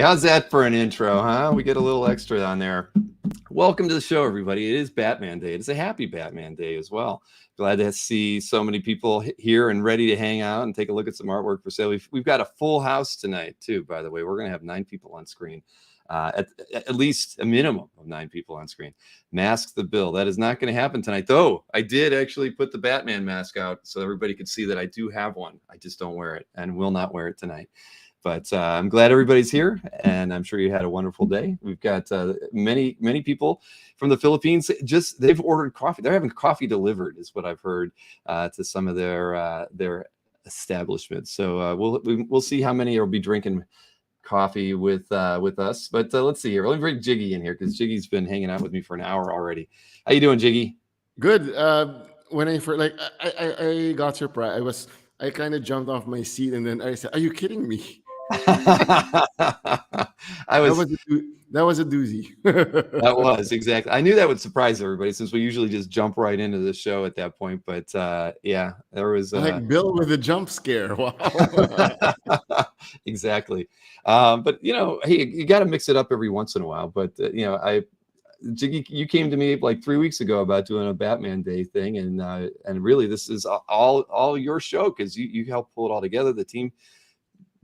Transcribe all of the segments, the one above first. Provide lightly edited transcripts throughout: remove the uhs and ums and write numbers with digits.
how's that for an intro, huh? We get a little extra on there. Welcome to the show, everybody. It is Batman Day. It's a happy Batman Day as well. Glad to see so many people here and ready to hang out and take a look at some artwork for sale. We've got a full house tonight, too, by the way. We're going to have 9 people on screen, at least a minimum of 9 people on screen. Mask the bill. That is not going to happen tonight, though. I did actually put the Batman mask out so everybody could see that I do have one. I just don't wear it and will not wear it tonight. But I'm glad everybody's here, and I'm sure you had a wonderful day. We've got many people from the Philippines. They've ordered coffee. They're having coffee delivered, is what I've heard, to some of their establishments. So we'll see how many will be drinking coffee with us. But let's see here. Let me bring Jiggy in here because Jiggy's been hanging out with me for an hour already. How you doing, Jiggy? Good. When I got surprised. I kind of jumped off my seat and then I said, "Are you kidding me?" That was a doozy. That was exactly. I knew that would surprise everybody since we usually just jump right into the show at that point. But yeah, there was like Bill with a jump scare. Wow. Exactly. But hey, you got to mix it up every once in a while. But Jiggy, you came to me like 3 weeks ago about doing a Batman Day thing, and really this is all your show because you helped pull it all together. The team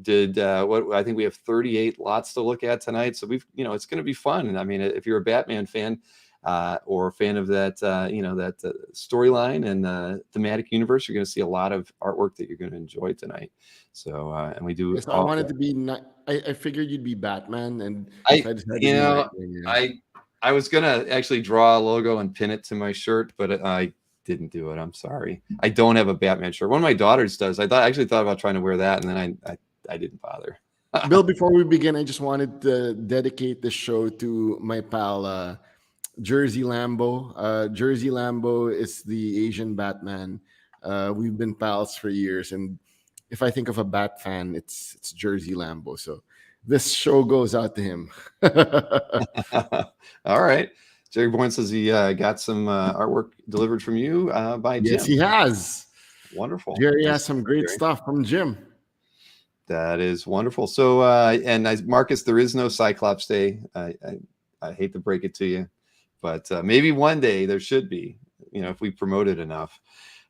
did what I think we have 38 lots to look at tonight, so we've it's going to be fun. And I mean, if you're a Batman fan or a fan of that that storyline and thematic universe, you're going to see a lot of artwork that you're going to enjoy tonight. So and we do. Yes, I wanted to be. I figured you'd be Batman, and I was gonna actually draw a logo and pin it to my shirt, but I didn't do it. I'm sorry. I don't have a Batman shirt. One of my daughters does. I actually thought about trying to wear that, and then I didn't bother. Bill, before we begin, I just wanted to dedicate this show to my pal Jersey Lambo. Jersey Lambo is the Asian Batman. We've been pals for years, and if I think of a Bat fan, it's Jersey Lambo. So this show goes out to him. All right. Jerry Bourne says he got some artwork delivered from you by Jim. Yes, he has. Wonderful. Jerry has some great stuff from Jim. That is wonderful. So, and Marcus, there is no Cyclops Day. I hate to break it to you, but maybe one day there should be, if we promote it enough.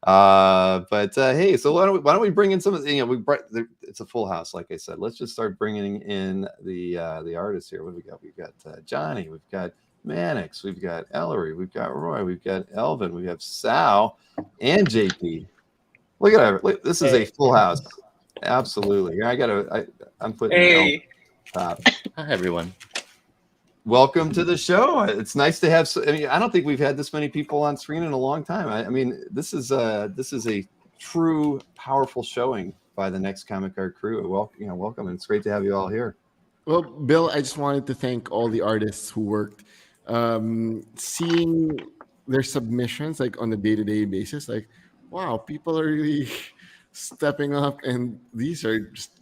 But hey, so why don't we bring in some of the, it's a full house, like I said. Let's just start bringing in the artists here. What do we got? We've got Johnny, we've got Manix, we've got Ellery, we've got Roy, we've got Elvin, we have Sal and JP. Look at that. This is a full house. Absolutely. I'm putting top. Hi everyone. Welcome to the show. It's nice to have. I don't think we've had this many people on screen in a long time. I mean, this is a true powerful showing by the Next Comic Art crew. Welcome, and it's great to have you all here. Well, Bill, I just wanted to thank all the artists who worked. Seeing their submissions like on a day-to-day basis, like, wow, people are really stepping up, and these are just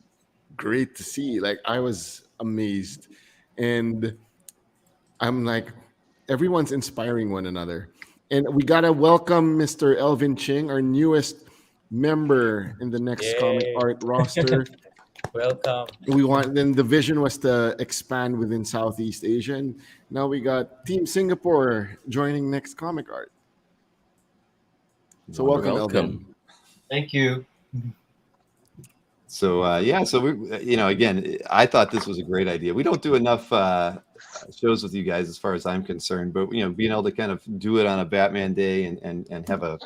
great to see. Like, I was amazed, and I'm like, everyone's inspiring one another. And we got to welcome Mr. Elvin Ching, our newest member in the Next Comic Art roster. Welcome. Then the vision was to expand within Southeast Asia. And now we got Team Singapore joining Next Comic Art. So welcome. Elvin. Thank you. So so we, again, I thought this was a great idea. We don't do enough shows with you guys as far as I'm concerned, but being able to kind of do it on a Batman Day and have a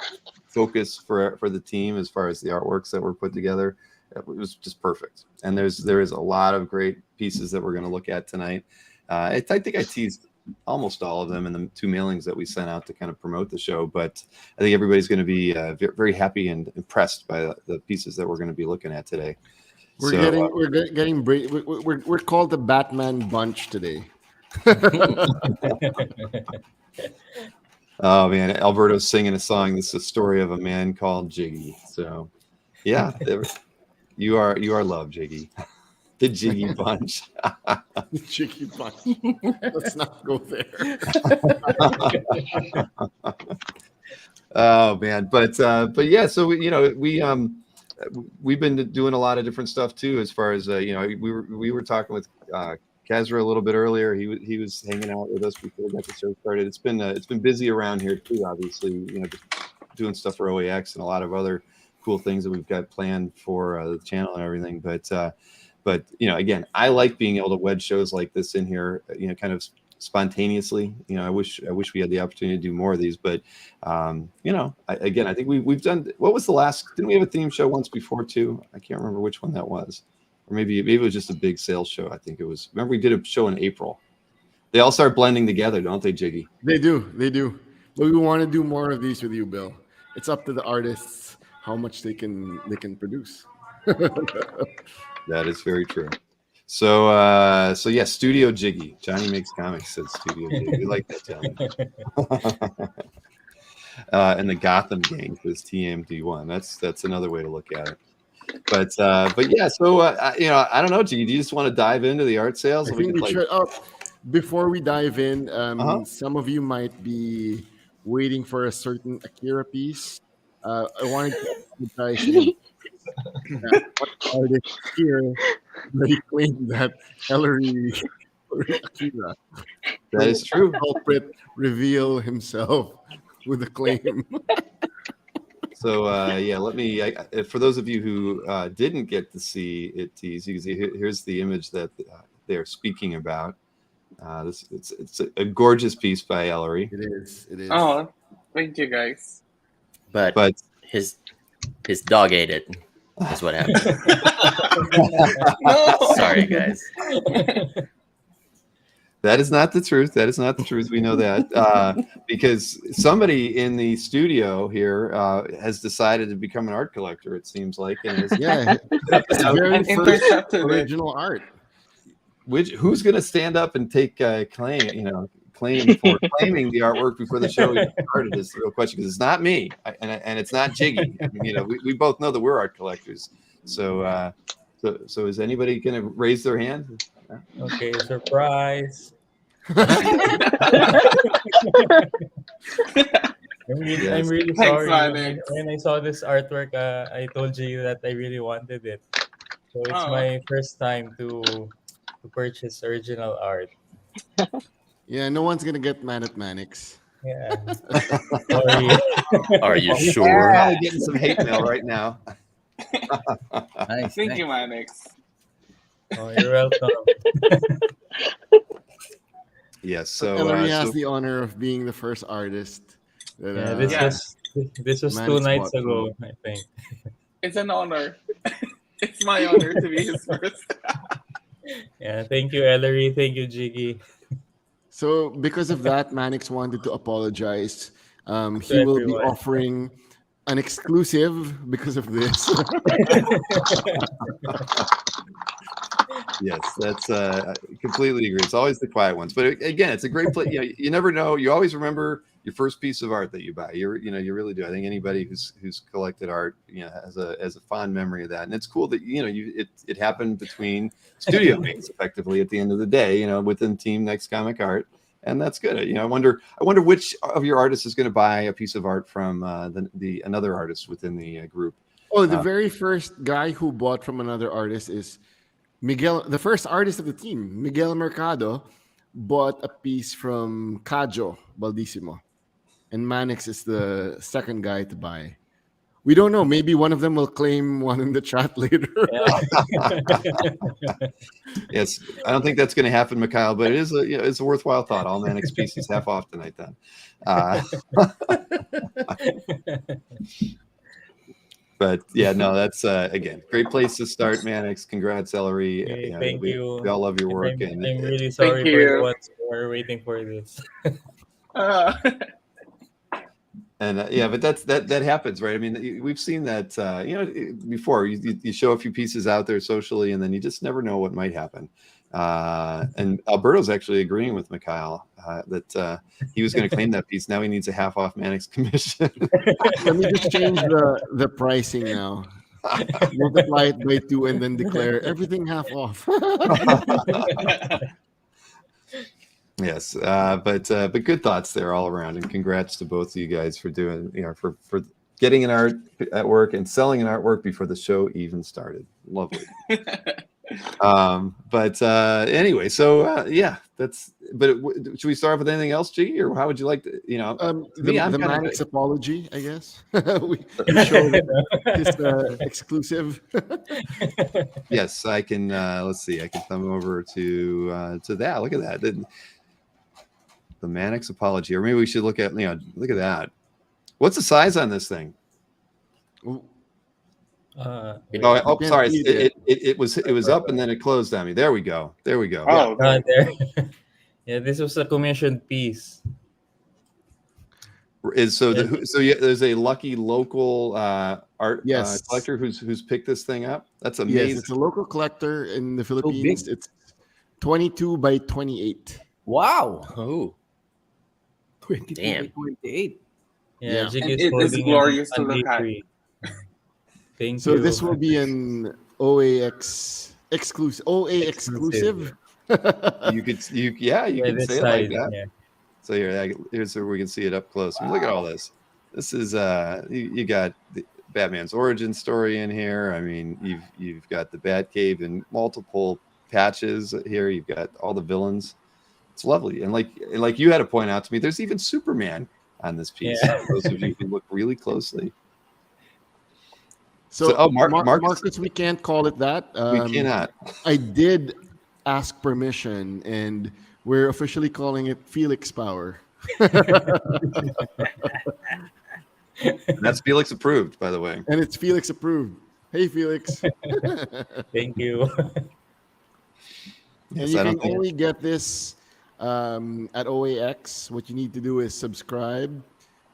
focus for the team as far as the artworks that were put together, it was just perfect. And there is a lot of great pieces that we're going to look at tonight. I think I teased almost all of them in the 2 mailings that we sent out to kind of promote the show, but I think everybody's going to be very happy and impressed by the pieces that we're going to be looking at today. We're called the Batman Bunch today. Oh man, Alberto's singing a song. This is a story of a man called Jiggy. So yeah, you are loved, Jiggy. The Jiggy Bunch. The Jiggy Bunch. Let's not go there. Oh man, but yeah. So we've been doing a lot of different stuff too. As far as we were talking with Kazra a little bit earlier. He was hanging out with us before we got the show started. It's been busy around here too. Obviously, just doing stuff for OAX and a lot of other cool things that we've got planned for the channel and everything. But again, I like being able to wedge shows like this in here. Kind of spontaneously. I wish we had the opportunity to do more of these. But I think we've done. What was the last? Didn't we have a theme show once before too? I can't remember which one that was. Or maybe it was just a big sales show. I think it was. Remember, we did a show in April. They all start blending together, don't they, Jiggy? They do. But we want to do more of these with you, Bill. It's up to the artists how much they can produce. That is very true. So yeah, Studio Jiggy. Johnny Makes Comics said Studio Jiggy. We like that, Johnny. And the Gotham Gang says TMD1. That's another way to look at it. But yeah, so I don't know, Jiggy. Do you just want to dive into the art sales? I think we should. Before we dive in, some of you might be waiting for a certain Akira piece. I wanted to advertise artist here that he claimed that Ellery Akira. That is true. Culprit reveal himself with a claim. So yeah, let me. For those of you who didn't get to see it teased, you can see here's the image that they're speaking about. It's a gorgeous piece by Ellery. It is. Oh, thank you, guys. But his dog ate it. That's what happened. Sorry, guys. That is not the truth. That is not the truth. We know that because somebody in the studio here has decided to become an art collector. It seems like, and is very first original art. Who's going to stand up and take claim for claiming the artwork before the show even started is the real question, because it's not me and it's not Jiggy. We both know that we're art collectors. So is anybody going to raise their hand? Okay, surprise. I'm really sorry. When I saw this artwork, I told you that I really wanted it. So it's my first time to purchase original art. Yeah, no one's gonna get mad at Manix. Yeah. Are you sure? We're probably getting some hate mail right now. Nice. Thank you, Manix. Oh, you're welcome. Yes. So Ellery has the honor of being the first artist. This was 2 nights ago, I think. It's an honor. It's my honor to be his first. Yeah, thank you, Ellery. Thank you, Jiggy. So because of that, Manix wanted to apologize. He will be offering an exclusive because of this. Yes, that's completely agree. It's always the quiet ones, but again, it's a great place. You never know. You always remember your first piece of art that you buy. You really do. I think anybody who's collected art, has a fond memory of that, and it's cool that it happened between studio mates, effectively at the end of the day. Within Team Next Comic Art, and that's good. I wonder which of your artists is going to buy a piece of art from the another artist within the group. Oh, the very first guy who bought from another artist is Miguel, the first artist of the team. Miguel Mercado bought a piece from Kajo Baldissimo, and Manix is the second guy to buy. We don't know. Maybe one of them will claim one in the chat later. Yes, I don't think that's going to happen, Mikhail, but it is it's a worthwhile thought. All Manix pieces half off tonight, then. But yeah, no, that's again, great place to start, Manix. Congrats, Ellery. Hey, thank you. We all love your work. I'm really sorry for the ones who are waiting for this. And yeah, but that happens, right? I mean, we've seen that before. You show a few pieces out there socially, and then you just never know what might happen. And Alberto's actually agreeing with Mikhail that he was going to claim that piece. Now he needs a half off Manix commission. Let me just change the pricing now. Multiply it by 2 and then declare everything half off. Yes, but good thoughts there all around, and congrats to both of you guys for doing, for getting an art at work and selling an artwork before the show even started. Lovely. But anyway, so yeah, that's. But should we start with anything else, Jiggy, or how would you like to? To me, I'm the kind Manix of apology, I guess. we showed his exclusive. yes, I can. Let's see, I can come over to that. Look at that, the Manix apology, or maybe we should look at look at that. What's the size on this thing? Oh, sorry. It was up and then it closed on me. There we go. There we go. Oh, okay. There. Yeah, this was a commissioned piece. So there's a lucky local art collector who's picked this thing up. That's amazing. Yes, it's a local collector in the Philippines. It's 22 by 28. Wow. Oh. 22 by 28. Yeah. It's glorious to look at. Thank so you. this will be an OAX exclusive. OA exclusive. You can say it like that. Yeah. So here's where we can see it up close. I mean, look at all this. This is you got the Batman's origin story in here. I mean, you've got the Batcave in multiple patches here. You've got all the villains. It's lovely, and like you had to point out to me, there's even Superman on this piece. Yeah. For those of you who look really closely. So Marcus, we can't call it that. We cannot. I did ask permission, and we're officially calling it Felix Power. That's Felix approved, by the way. And it's Felix approved. Hey, Felix. Thank you. And you can only get this at OAX. What you need to do is subscribe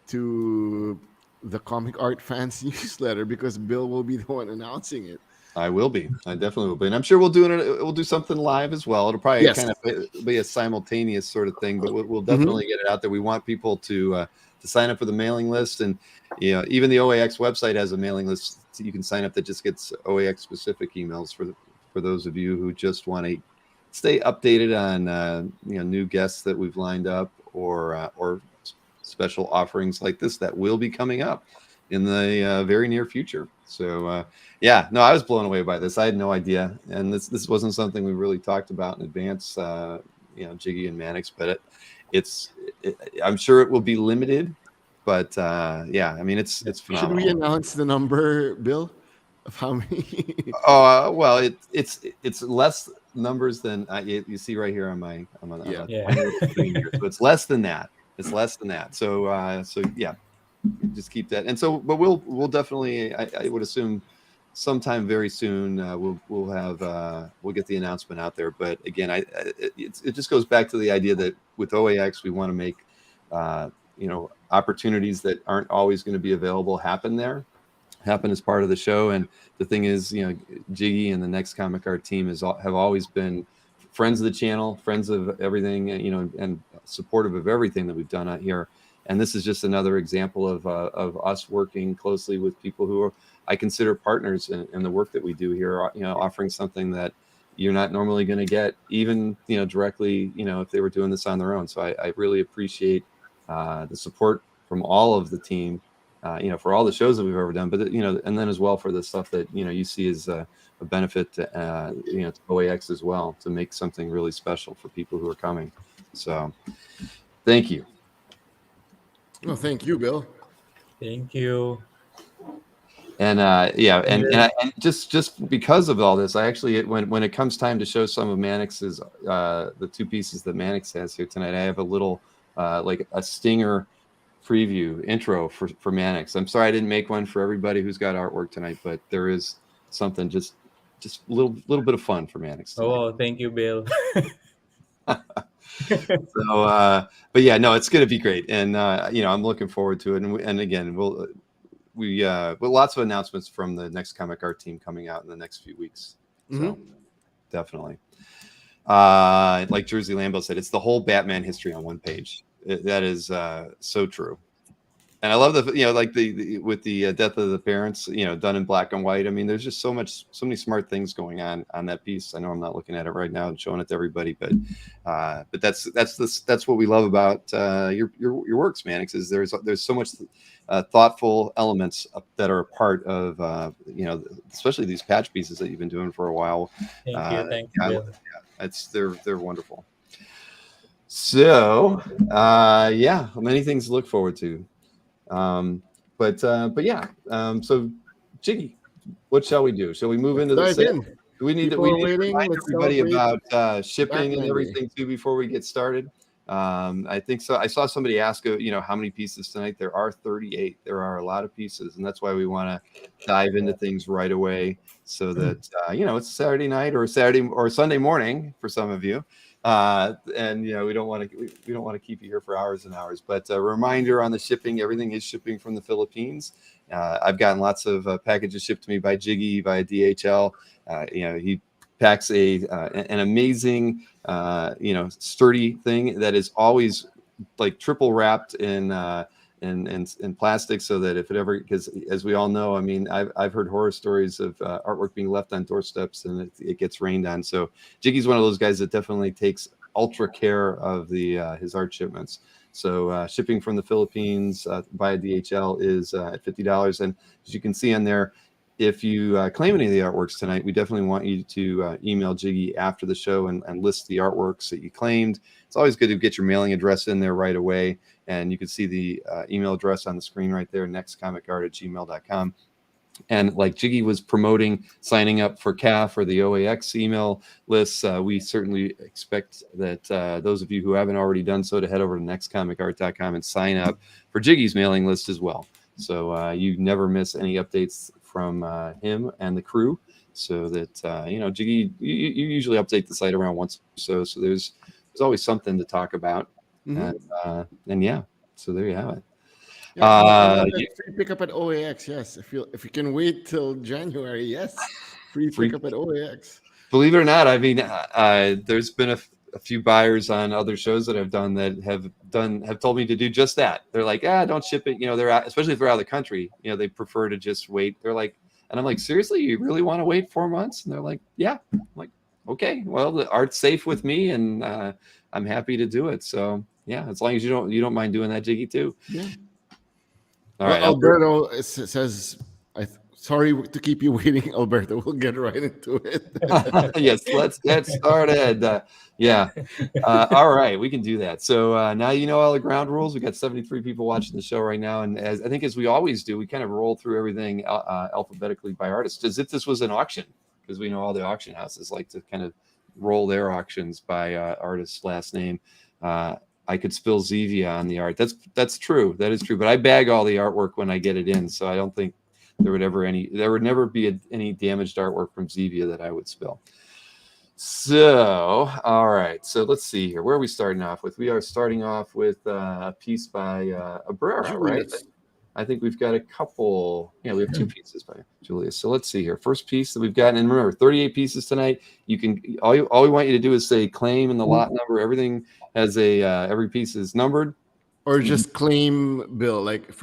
to the Comic Art Fans newsletter, because Bill will be the one announcing it. I will be. I definitely will be, and I'm sure we'll do something live as well. It'll probably kind of be a simultaneous sort of thing, but we'll definitely get it out there. We want people to sign up for the mailing list, and even the OAX website has a mailing list so you can sign up that just gets OAX specific emails for those of you who just want to stay updated on new guests that we've lined up or special offerings like this that will be coming up in the very near future. So I was blown away by this. I had no idea, and this wasn't something we really talked about in advance. Jiggy and Manix, but I'm sure it will be limited. But I mean, it's phenomenal. Should we announce the number, Bill, of how many? Well, it's less numbers than you see right here on my screen here. So it's less than that. It's less than that. So yeah, just keep that. And so, but we'll definitely, I would assume, sometime very soon we'll get the announcement out there. But again, it just goes back to the idea that with OAX we want to make opportunities that aren't always going to be available happen as part of the show. And the thing is, Jiggy and the Next Comic Art team have always been friends of the channel, friends of everything, and supportive of everything that we've done out here. And this is just another example of us working closely with people who I consider partners in the work that we do here, offering something that you're not normally going to get, even, directly, if they were doing this on their own. So I really appreciate the support from all of the team, for all the shows that we've ever done, but, and then as well for the stuff that, you see as a benefit to, to OAX as well, to make something really special for people who are coming. So thank you. Oh, thank you, Bill. Thank you. And and just because of all this, I actually, when it comes time to show some of Manix's the two pieces that Manix has here tonight, I have a little like a stinger preview intro for Manix. I'm sorry I didn't make one for everybody who's got artwork tonight, but there is something just a little bit of fun for Manix tonight. Oh, thank you, Bill. So but yeah, no, it's going to be great, and I'm looking forward to it. And again, we lots of announcements from the Next Comic Art team coming out in the next few weeks. So definitely, like Jersey Lambo said, it's the whole Batman history on one page. That is so true. And I love the, like with the death of the parents, done in black and white. I mean, there's just so many smart things going on that piece. I know I'm not looking at it right now and showing it to everybody, but that's what we love about your works, Manix, is there's so much thoughtful elements that are a part of especially these patch pieces that you've been doing for a while. Thank you. They're wonderful. So many things to look forward to. So Jiggy, what shall we do? Shall we move into the sale? We need to remind everybody about shipping and everything too before we get started. I think so. I saw somebody ask, how many pieces tonight? There are 38. There are a lot of pieces, and that's why we want to dive into things right away, so that it's a Saturday night or Saturday or Sunday morning for some of you. And we don't want to keep you here for hours and hours, but a reminder on the shipping. Everything is shipping from the Philippines. I've gotten lots of packages shipped to me by Jiggy, by DHL. He packs an amazing sturdy thing that is always like triple wrapped in plastic, so that if it ever, because as we all know, I mean, I've heard horror stories of artwork being left on doorsteps and it gets rained on. So Jiggy's one of those guys that definitely takes ultra care of his art shipments. So shipping from the Philippines via DHL is at $50. And as you can see on there, if you claim any of the artworks tonight, we definitely want you to email Jiggy after the show and list the artworks that you claimed. It's always good to get your mailing address in there right away. And you can see the email address on the screen right there, nextcomicart@gmail.com. And like Jiggy was promoting signing up for CAF or the OAX email lists, we certainly expect that those of you who haven't already done so to head over to nextcomicart.com and sign up for Jiggy's mailing list as well. So you never miss any updates from him and the crew, so that Jiggy, you usually update the site around once or so there's always something to talk about. And so there you have it. Free pickup at OAX, yes. If you can wait till January, yes, free pickup at OAX. Believe it or not, I mean, there's been a few buyers on other shows that I've done that have told me to do just that. They're like, don't ship it. They're out, especially if they're out of the country. They prefer to just wait. They're like, and I'm like, seriously, you really want to wait 4 months? And they're like, yeah. I'm like, okay, well, the art's safe with me, and I'm happy to do it. So yeah, as long as you don't mind doing that, Jiggy, too. Yeah. All right, Alberto says, sorry to keep you waiting, Alberto. We'll get right into it. Yes, let's get started. All right, we can do that. So now you know all the ground rules. We got 73 people watching the show right now, and I think as we always do, we kind of roll through everything alphabetically by artist, as if this was an auction, because we know all the auction houses like to kind of roll their auctions by artist's last name. I could spill Zevia on the art. That's true. That is true. But I bag all the artwork when I get it in, so I don't think there would never be any damaged artwork from Zevia that I would spill. So, all right. So let's see here. Where are we starting off with? We are starting off with a piece by Abrera, right? I think we've got a couple. Yeah, we have 2 pieces by Julius. So let's see here. First piece that we've gotten, and remember, 38 pieces tonight. You can all we want you to do is say claim and the lot number. Everything has every piece is numbered. Or just claim bill. Like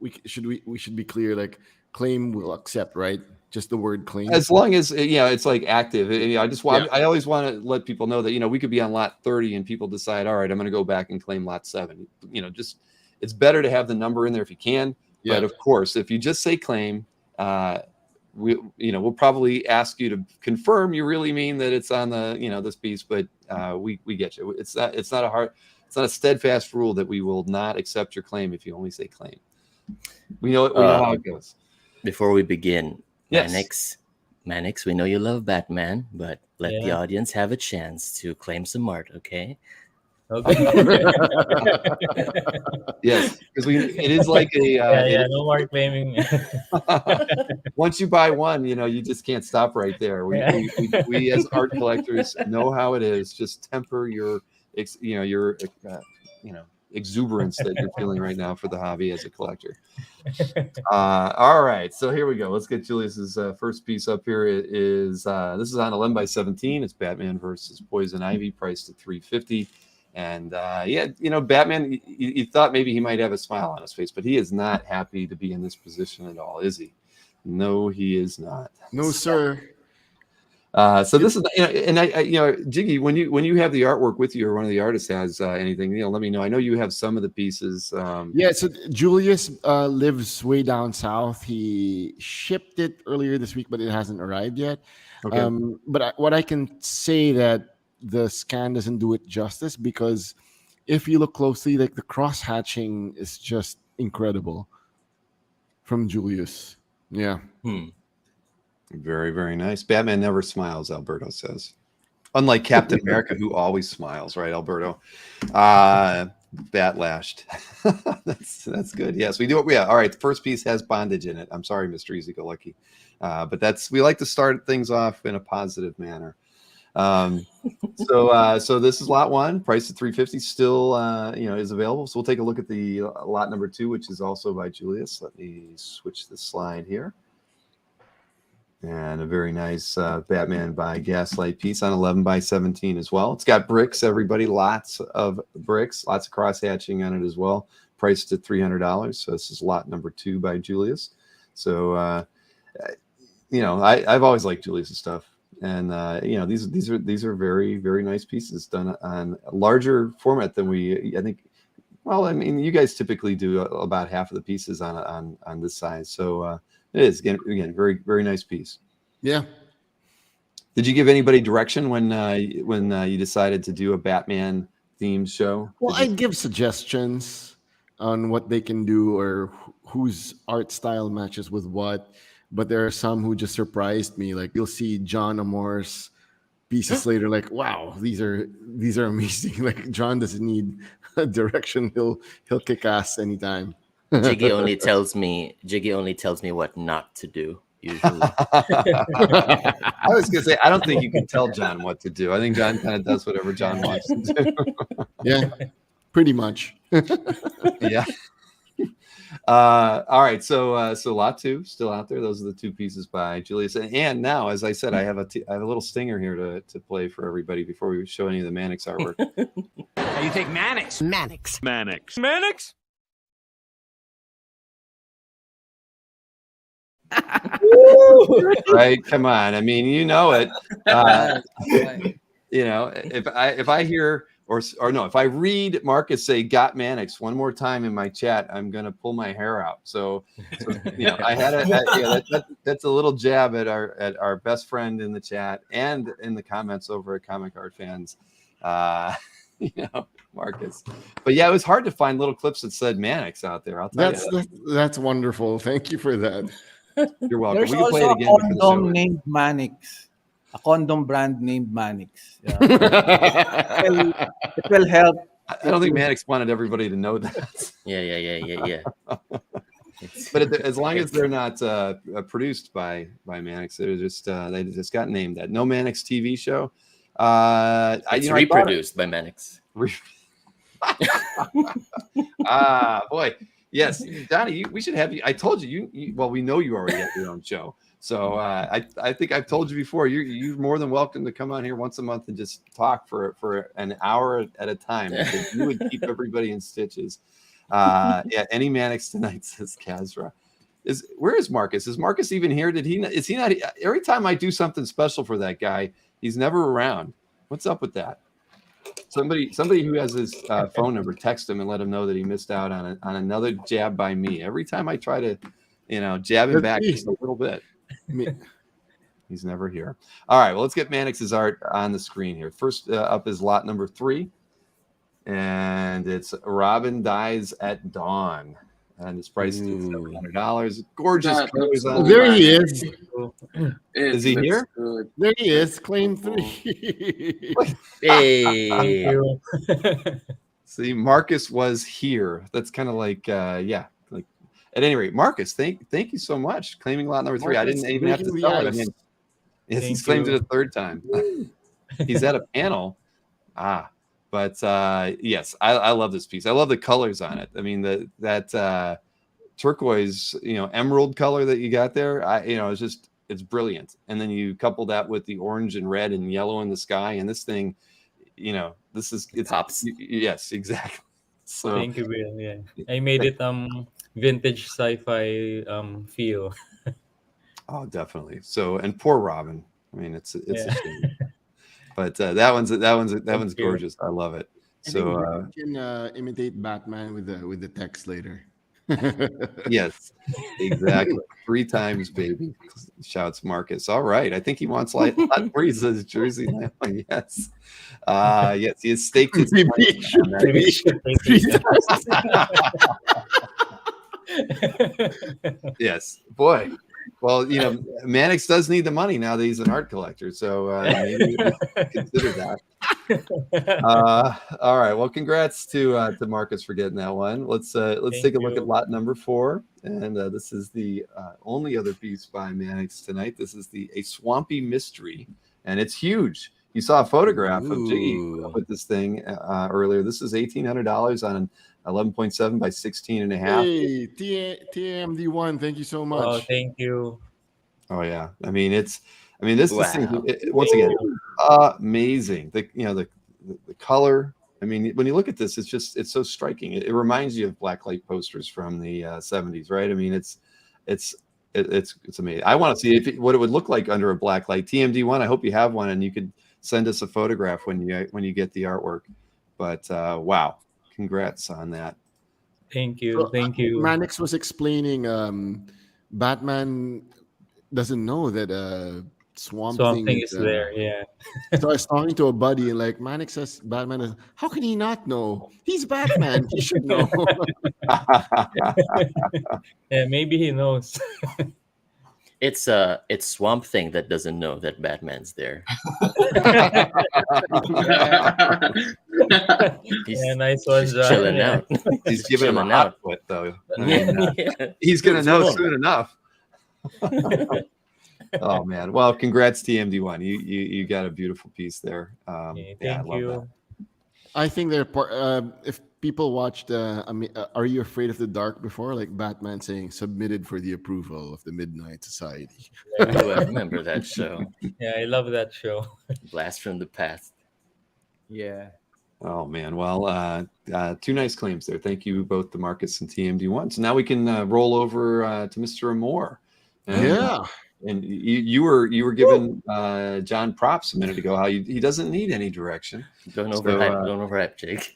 we should be clear. Like claim will accept, right? Just the word claim. As long as it's like active. I always want to let people know that we could be on lot 30 and people decide, all right, I'm going to go back and claim lot 7. It's better to have the number in there if you can. Yeah. But of course, if you just say claim, we'll probably ask you to confirm you really mean that it's on the this piece. But we get you. It's not a steadfast rule that we will not accept your claim if you only say claim. We know how it goes. Before we begin, yes. Manix, we know you love Batman, but let the audience have a chance to claim some art, okay? Okay. Yes, because it is like a no more claiming. Once you buy one, you just can't stop right there. We as art collectors know how it is. Just temper your exuberance that you're feeling right now for the hobby as a collector. All right, so here we go. Let's get Julius's first piece up here. This is on 11 by 17. It's Batman versus Poison Ivy, priced at $350. And yeah, you know, Batman, you thought maybe he might have a smile on his face, but he is not happy to be in this position at all, is he? No, he is not. No, sir. So this is, you know, and I, you know, Jiggy, when you have the artwork with you, or one of the artists has anything, you know, let me know. I know you have some of the pieces. Yeah, so Julius lives way down south. He shipped it earlier this week, but it hasn't arrived yet. Okay. But what I can say that the scan doesn't do it justice, because if you look closely, like the cross hatching is just incredible from Julius. Yeah. Very, very nice. Batman never smiles, Alberto says. Unlike Captain America, who always smiles, right, Alberto? Bat lashed. That's good. Yes, we do it. Yeah. All right. The first piece has bondage in it. I'm sorry, Mr. Easy Go Lucky. But we like to start things off in a positive manner. So this is lot one, price at $350, still you know, is available. So we'll take a look at the lot number 2, which is also by Julius. Let me switch the slide here. And a very nice Batman by Gaslight piece on 11 by 17 as well. It's got bricks, everybody, lots of bricks, lots of cross hatching on it as well. Priced at $300. So this is lot number 2 by Julius. So you know, I've always liked Julius's stuff, and you know, these are very, very nice pieces done on a larger format than I think. Well, I mean, you guys typically do about half of the pieces on this size, so. It is again very, very nice piece. Yeah. Did you give anybody direction when you decided to do a Batman themed show? Well, I'd give suggestions on what they can do, or whose art style matches with what. But there are some who just surprised me. Like, you'll see John Amore's pieces later, like, wow, these are amazing. Like, John doesn't need a direction. He'll kick ass anytime. Jiggy only tells me what not to do usually. I was gonna say, I don't think you can tell John what to do. I think John kind of does whatever John wants to do. Yeah, pretty much. Yeah. All right, so lot 2 still out there. Those are the 2 pieces by Julius. And now, as I said, I have a little stinger here to play for everybody before we show any of the Manix artwork. You take Manix. Right, come on. I mean, you know it. You know, if I hear or no, if I read Marcus say "got Manix" one more time in my chat, I'm gonna pull my hair out. So you know, I had that's a little jab at our best friend in the chat and in the comments over at Comic Art Fans. You know, Marcus. But yeah, it was hard to find little clips that said Manix out there. I'll tell you. That's wonderful. Thank you for that. You're welcome. There's We can play it also again a for the condom show. named Manix. A condom brand named Manix. Yeah. It will help. I don't think Manix wanted everybody to know that. Yeah. But as long as they're not produced by Manix, they're just they just got named that. No Manix TV show. It's reproduced by Manix. Boy. Yes, Donnie, we should have you. I told you, well, we know you already have your own show. So I think I've told you before, you're more than welcome to come on here once a month and just talk for an hour at a time. You would keep everybody in stitches. Yeah, any Manix tonight, says Kazra. Where is Marcus? Is Marcus even here? Is he not? Every time I do something special for that guy, he's never around. What's up with that? Somebody who has his phone number, text him and let him know that he missed out on another jab by me. Every time I try to, jab him back just a little bit, he's never here. All right, well, let's get Manix's art on the screen here. First up is lot number 3, and it's Robin Dies at Dawn, and it's priced at $700. Gorgeous colors on there he is. Is he here? Good. There he is. Claim 3. Hey. See, Marcus was here. That's kind of like, yeah. Like, at any rate, Marcus, thank you so much. Claiming lot number 3. Marcus, I didn't even have to tell it. I mean, yes, he's claimed it a third time. He's at a panel. But yes, I love this piece. I love the colors on it. I mean, that turquoise, emerald color that you got there. It's brilliant. And then you couple that with the orange and red and yellow in the sky, and this thing, this is it's Pops. Yes, exactly. So Thank you, Bill. Yeah, I made it vintage sci-fi feel. oh, definitely. So, and poor Robin. I mean, it's a shame. But that one's you. gorgeous. I love it. I think So Rian can imitate Batman with the text later. yes, exactly. 3 times, baby. Shouts Marcus. All right. I think he wants lot more. He says Jersey Lamb. Yes. Yes, he has staked his Maybe claim it should on that. Maybe you should take it. Yes, boy. Well, Manix does need the money now that he's an art collector, so maybe we consider that. All right. Well, congrats to Marcus for getting that one. Let's take a look at lot number 4, and this is the only other piece by Manix tonight. This is a Swampy Mystery, and it's huge. You saw a photograph of Jiggy with this thing earlier. This is $1,800 on 11.7 by 16.5. Hey, TMD1, thank you so much. Oh, thank you. Oh yeah, I mean this thing, once again, amazing. The color. I mean, when you look at this, it's so striking. It reminds you of blacklight posters from the 70s, right? I mean, it's amazing. I want to see what it would look like under a blacklight. TMD1, I hope you have one, and you could send us a photograph when you get the artwork. But wow, congrats on that. Thank you. So, Thank you. Manix was explaining Batman doesn't know that Swamp Thing is there. Yeah. So I was talking to a buddy, and like Manix says, Batman is. How can he not know? He's Batman. He should know. Yeah, maybe he knows. It's Swamp Thing that doesn't know that Batman's there. Yeah, nice one, John. Chilling Yeah. out. He's giving him a Chilling hot out. foot, though. I mean, Yeah. he's gonna know What's soon enough. Oh man! Well, congrats, TMD1. You got a beautiful piece there. Okay, Yeah, I thank love you. that. I think they're if people watched Are You Afraid of the Dark before, like Batman saying submitted for the approval of the Midnight Society. Oh, I remember that show. Yeah, I love that show. Blast from the past. Yeah. Oh man! Well, 2 nice claims there. Thank you both to Marcus and TMD1. So now we can roll over to Mr. Amor. And, Yeah. And you were giving John props a minute ago how he doesn't need any direction. Don't overhype, Jake.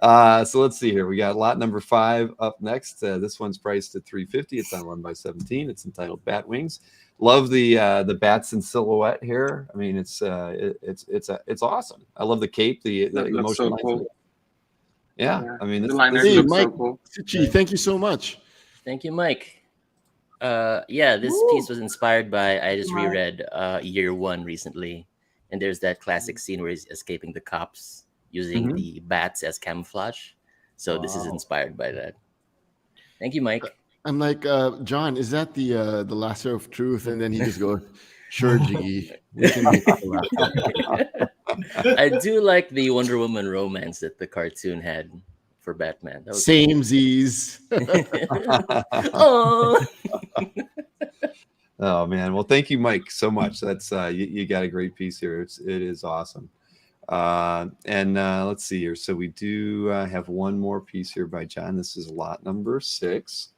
So let's see here. We got lot number 5 up next. This one's priced at $350. It's on 1x17. It's entitled Bat Wings. Love the bats in silhouette here. I mean, it's awesome. I love the cape. The emotion. So cool. Yeah, I mean, the liners Hey, look Mike, so cool. Sichi, thank you so much. Thank you, Mike. This piece was inspired by, I just reread Year One recently, and there's that classic scene where he's escaping the cops using the bats as camouflage. So this is inspired by that. Thank you, Mike. I'm like, John, is that the lasso of truth? And then he just goes, sure, Jiggy. We can make it laugh. I do like the Wonder Woman romance that the cartoon had for Batman. That was Same Z's. Oh. Oh man, well thank you, Mike, so much. That's you got a great piece here. It is awesome. And let's see here. So we do have one more piece here by John. This is lot number 6,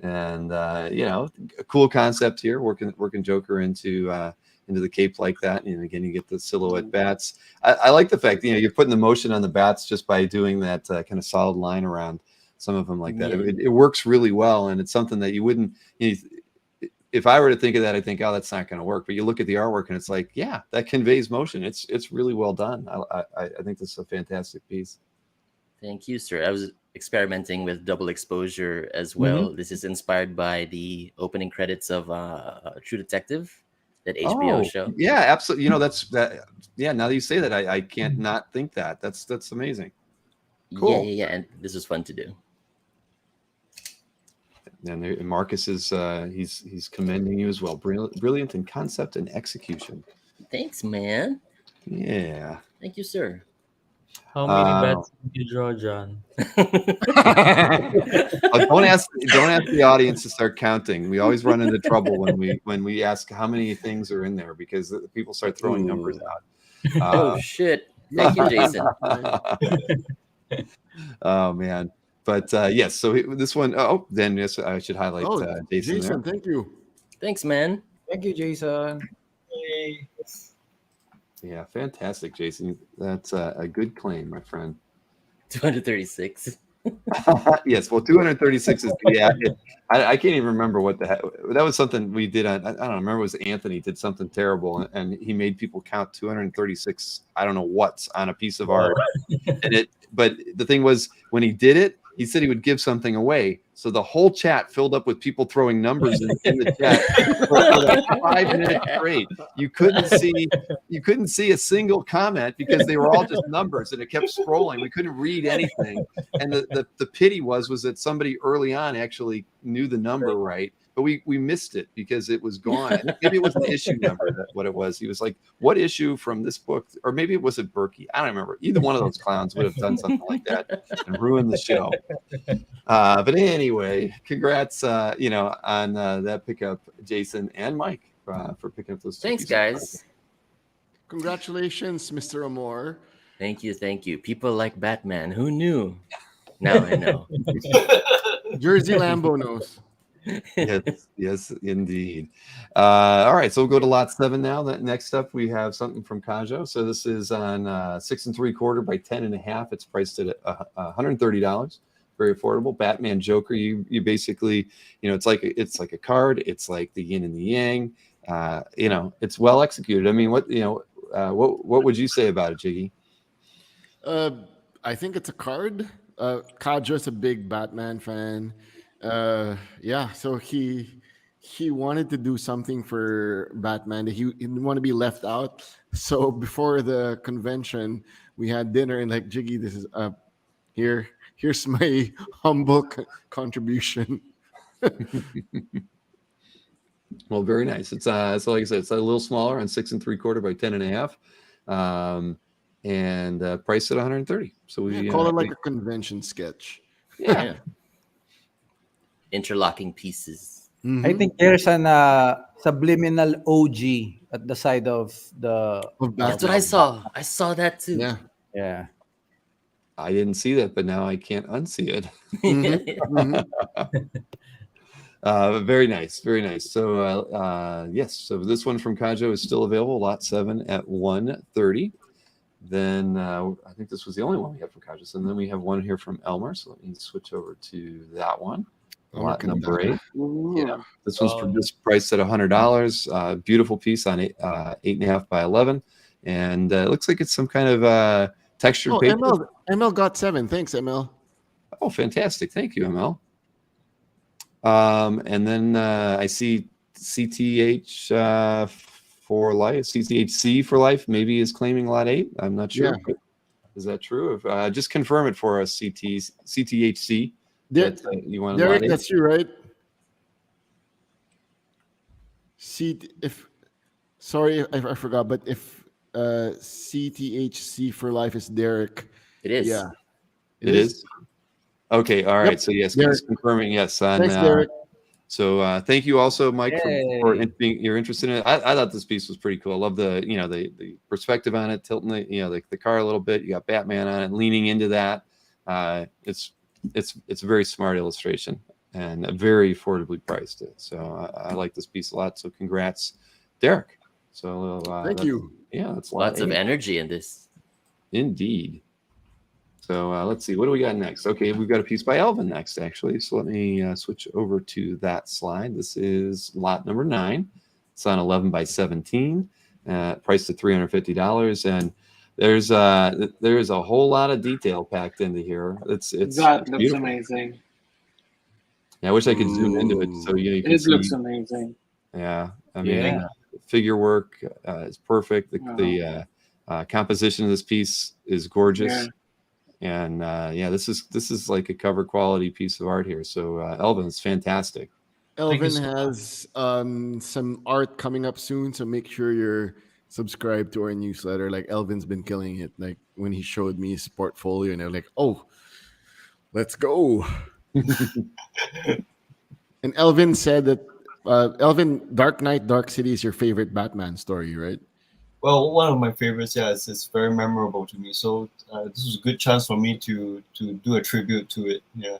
and a cool concept here. Working Joker into the cape like that, and again you get the silhouette bats. I like the fact you're putting the motion on the bats just by doing that kind of solid line around some of them like that. It works really well, and it's something that you wouldn't. If I were to think of that, I think, oh, that's not going to work. But you look at the artwork, and it's like, yeah, that conveys motion. It's really well done. I think this is a fantastic piece. Thank you, sir. I was experimenting with double exposure as well. This is inspired by the opening credits of True Detective, that HBO show. Yeah, absolutely. That's that. Yeah, now that you say that, I can't not think that. That's amazing. Cool. Yeah. And this was fun to do. And Marcus is he's commending you as well. Brilliant in concept and execution. Thanks, man. Yeah. Thank you, sir. How many bats did you draw, John? Don't ask the audience to start counting. We always run into trouble when we ask how many things are in there, because people start throwing numbers out. Oh shit! Thank you, Jason. Oh man, but yes. So this one, oh, then yes, I should highlight Jason there. Thank you. Thanks, man. Thank you, Jason. Yay. Yeah, fantastic, Jason. That's a good claim, my friend. 236. Yes, well, 236 is yeah. I can't even remember what the heck that was. Something we did on. I don't remember. It was Anthony did something terrible, and he made people count 236. I don't know what's on a piece of art, and But the thing was, when he did it, he said he would give something away. So the whole chat filled up with people throwing numbers in the chat for like 5 minutes straight. You couldn't see a single comment because they were all just numbers, and it kept scrolling. We couldn't read anything. And the pity was that somebody early on actually knew the number right, but we missed it because it was gone. Maybe it was an issue number. That's what it was. He was like, "What issue from this book?" Or maybe it was Berkey. I don't remember. Either one of those clowns would have done something like that and ruined the show. But anyway, congrats, on that pickup, Jason and Mike, for picking up those. Thanks, guys. Congratulations, Mr. Amor. Thank you. People like Batman. Who knew? Now I know. Jersey Lambo knows. Yes, indeed. All right, so we'll go to lot 7 now. Next up, we have something from Kajo. So this is on 6 3/4 by 10.5. It's priced at $130. Very affordable. Batman Joker. You basically, it's like a card. It's like the yin and the yang. It's well executed. I mean, what would you say about it, Jiggy? I think it's a card. Kajo's a big Batman fan. So he wanted to do something for Batman. He didn't want to be left out. So before the convention, we had dinner and like, Jiggy, this is here's my humble contribution. Well, very nice. It's so like I said, it's a little smaller on 6 3/4 by 10.5, and priced at $130. So we call it like a convention sketch. Yeah. Interlocking pieces. Mm-hmm. I think there's an subliminal OG at the side of the. That's what I saw. I saw that too. Yeah. I didn't see that, but now I can't unsee it. Very nice, very nice. So yes, so this one from Kajo is still available. Lot 7 at $130. Then I think this was the only one we have from Kajo. So then we have one here from Elmer. So let me switch over to that one. Lot number 8. Yeah, this one's just priced at $100. Beautiful piece on 8.5 by 11, and it looks like it's some kind of textured paper. ML got 7. Thanks, ML. Oh, fantastic! Thank you, ML. And then I see CTH for life, CTHC for life. Maybe is claiming lot 8. I'm not sure. Yeah. Is that true? If just confirm it for us, CTHC. You want Derek, that's you, right? Sorry, I forgot, but if CTHC for life is Derek, it is. Yeah, it is. Okay, all right. Yep. So yes, Derek. just confirming yes. Thanks, Derek. So thank you also, Mike, for being you're interested in it. I thought this piece was pretty cool. I love the the perspective on it, tilting the car a little bit. You got Batman on it, leaning into that. It's a very smart illustration and very affordably priced. So I like this piece a lot. So congrats, Derek. So thank you. Yeah, that's lots of energy in this. Indeed. So let's see, what do we got next? Okay, we've got a piece by Elvin next, actually. So let me switch over to that slide. This is lot number 9. It's on 11 by 17, priced at $350, and there's a whole lot of detail packed into here. That looks beautiful. Amazing. Yeah, I wish I could zoom into it so you can see. It looks amazing. Yeah, I mean, figure work is perfect. The composition of this piece is gorgeous. Yeah. And this is like a cover quality piece of art here. So Elvin, it's fantastic. Elvin has some art coming up soon, so make sure you're subscribed to our newsletter. Like, Elvin's been killing it. Like, when he showed me his portfolio, and I was like, oh, let's go. And Elvin said that Elvin, Dark Knight, Dark City is your favorite Batman story, right? Well, one of my favorites, yeah, it's very memorable to me. So this was a good chance for me to do a tribute to it. Yeah.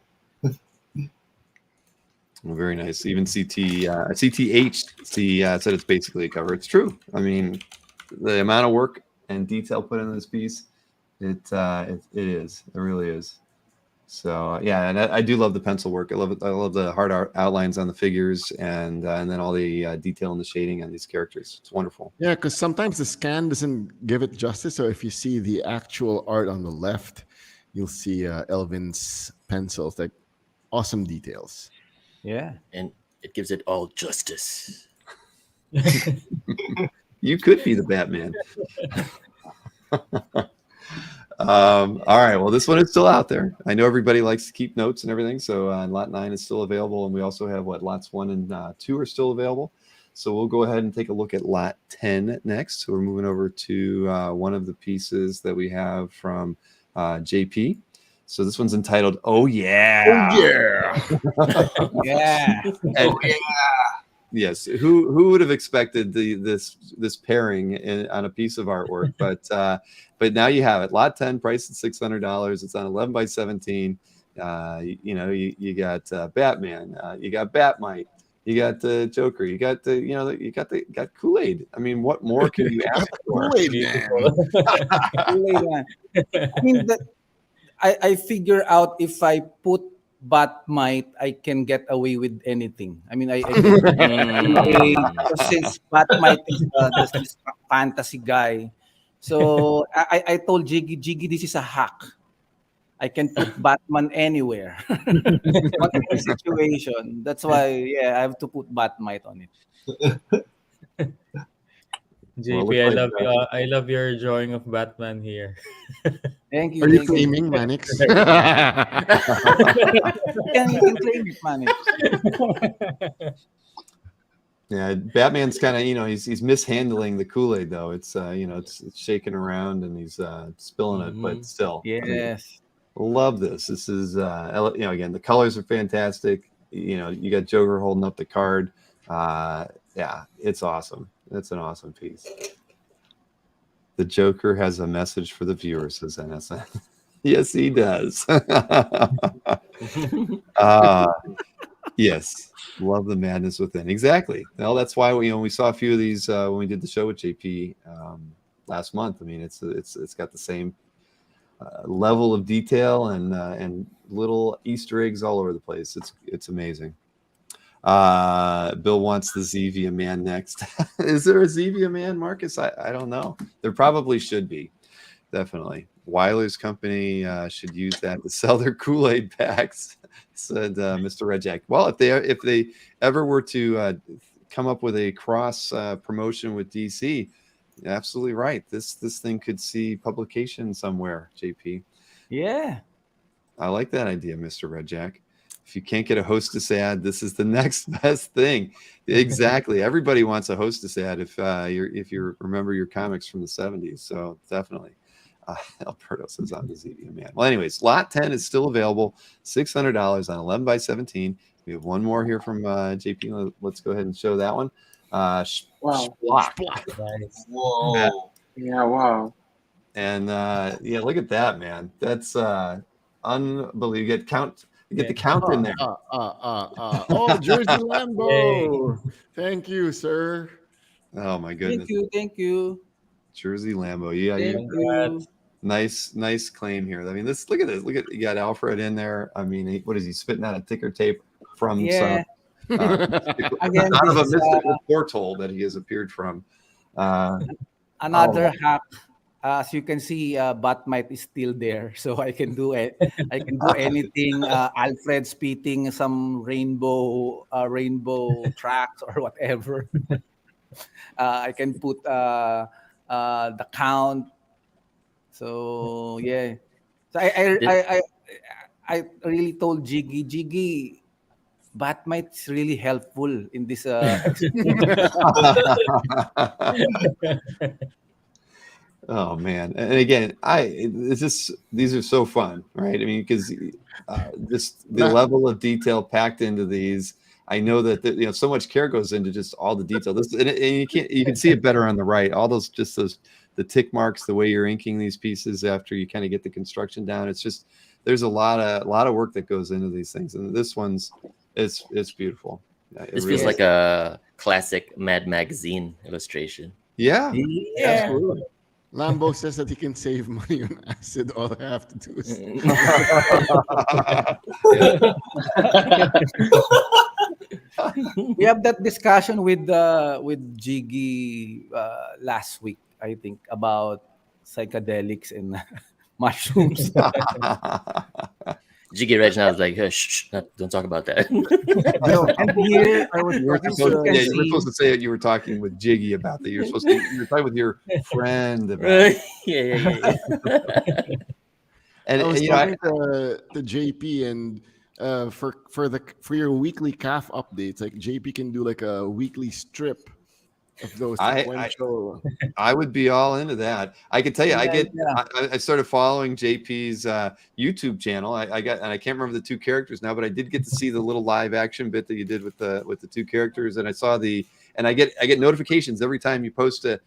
Well, very nice. Even CTHC said it's basically a cover. It's true. I mean, the amount of work and detail put into this piece, it is. It really is. So yeah, and I do love the pencil work. I love it. I love the hard outlines on the figures, and then all the detail and the shading on these characters. It's wonderful. Yeah, because sometimes the scan doesn't give it justice. So if you see the actual art on the left, you'll see Elvin's pencils, like awesome details. Yeah. And it gives it all justice. You could be the Batman. All right. Well, this one is still out there. I know everybody likes to keep notes and everything. So lot 9 is still available. And we also have lots 1 and 2 are still available. So we'll go ahead and take a look at lot 10 next. So we're moving over to one of the pieces that we have from JP. So this one's entitled, Oh Yeah. Oh, yeah. Yeah. Oh, yeah. Yes, who would have expected this pairing on a piece of artwork? But now you have it. Lot 10, priced at $600. It's on 11 by 17. You got Batman. You got Batmite. You got the Joker. You got got Kool-Aid. I mean, what more can you ask for? Kool-Aid man. Kool-Aid man. I mean, I figure out if I put Batmite, I can get away with anything. I mean, since Batmite is this fantasy guy, so I told Jiggy, this is a hack. I can put Batman anywhere, whatever situation. That's why, I have to put Batmite on it. JP, I love your drawing of Batman here. Thank you. Are you claiming, Manix? You can claim it, Manix. Yeah, Batman's kind of he's mishandling the Kool-Aid though. It's it's shaking around and he's spilling it, but still. Yes. Love this. This is again, the colors are fantastic. You got Joker holding up the card. It's awesome. It's an awesome piece. The Joker has a message for the viewer, says NSN. Yes, he does. Yes, love the madness within. Exactly. Well, that's why we saw a few of these when we did the show with JP last month. I mean, it's got the same level of detail and little Easter eggs all over the place. It's amazing. Bill wants the Zevia Man next. Is there a Zevia Man, Marcus? I don't know. There probably should be. Definitely. Weiler's company should use that to sell their Kool-Aid packs, said Mr. Redjack. Well, if they ever were to come up with a cross promotion with DC, absolutely right. This thing could see publication somewhere, JP. Yeah. I like that idea, Mr. Redjack. If you can't get a hostess ad, this is the next best thing. Exactly. Everybody wants a hostess ad if you remember your comics from the 70s. So definitely. Alberto says I'm the Zevia Man. Well, anyways, lot 10 is still available. $600 on 11 by 17. We have one more here from JP. Let's go ahead and show that one. Wow. Splock. Nice. Whoa. Yeah, wow. And look at that, man. That's unbelievable. You get the count in there. Oh, Jersey Lambo. Thank you, sir. Oh my goodness. Thank you. Jersey Lambo. Yeah, Thank you. nice claim here. I mean, look at this. Look at, you got Alfred in there. I mean, what is he spitting out a ticker tape from? Yeah. Some Again, out of a this is, mystical portal that he has appeared from. Another hack. As you can see, Batmite is still there, so I can do it. I can do anything. Alfred spitting some rainbow tracks or whatever. I can put the count. So yeah. So I really told Jiggy, Batmite is really helpful in this. Oh man! And again, these are so fun, right? I mean, because just the level of detail packed into these. I know that so much care goes into just all the detail. This and you can see it better on the right. All those the tick marks, the way you're inking these pieces after you kind of get the construction down. It's just there's a lot of work that goes into these things, and this one's it's beautiful. This feels like a classic Mad Magazine illustration. Yeah, Absolutely. Lambo says that he can save money on acid. All I have to do is. We have that discussion with Jiggy last week, I think, about psychedelics and mushrooms. Jiggy right now is like, hey, shh, don't talk about that. And here I was you were supposed to say that you were talking with Jiggy about that. You were talking with your friend about it. Yeah. And I was you talking to JP, and for your weekly calf updates, like JP can do like a weekly strip of those sequential. I would be all into that. I can tell you, I started following JP's YouTube channel. I can't remember the two characters now, but I did get to see the little live action bit that you did with the two characters, and I saw I get notifications every time you post a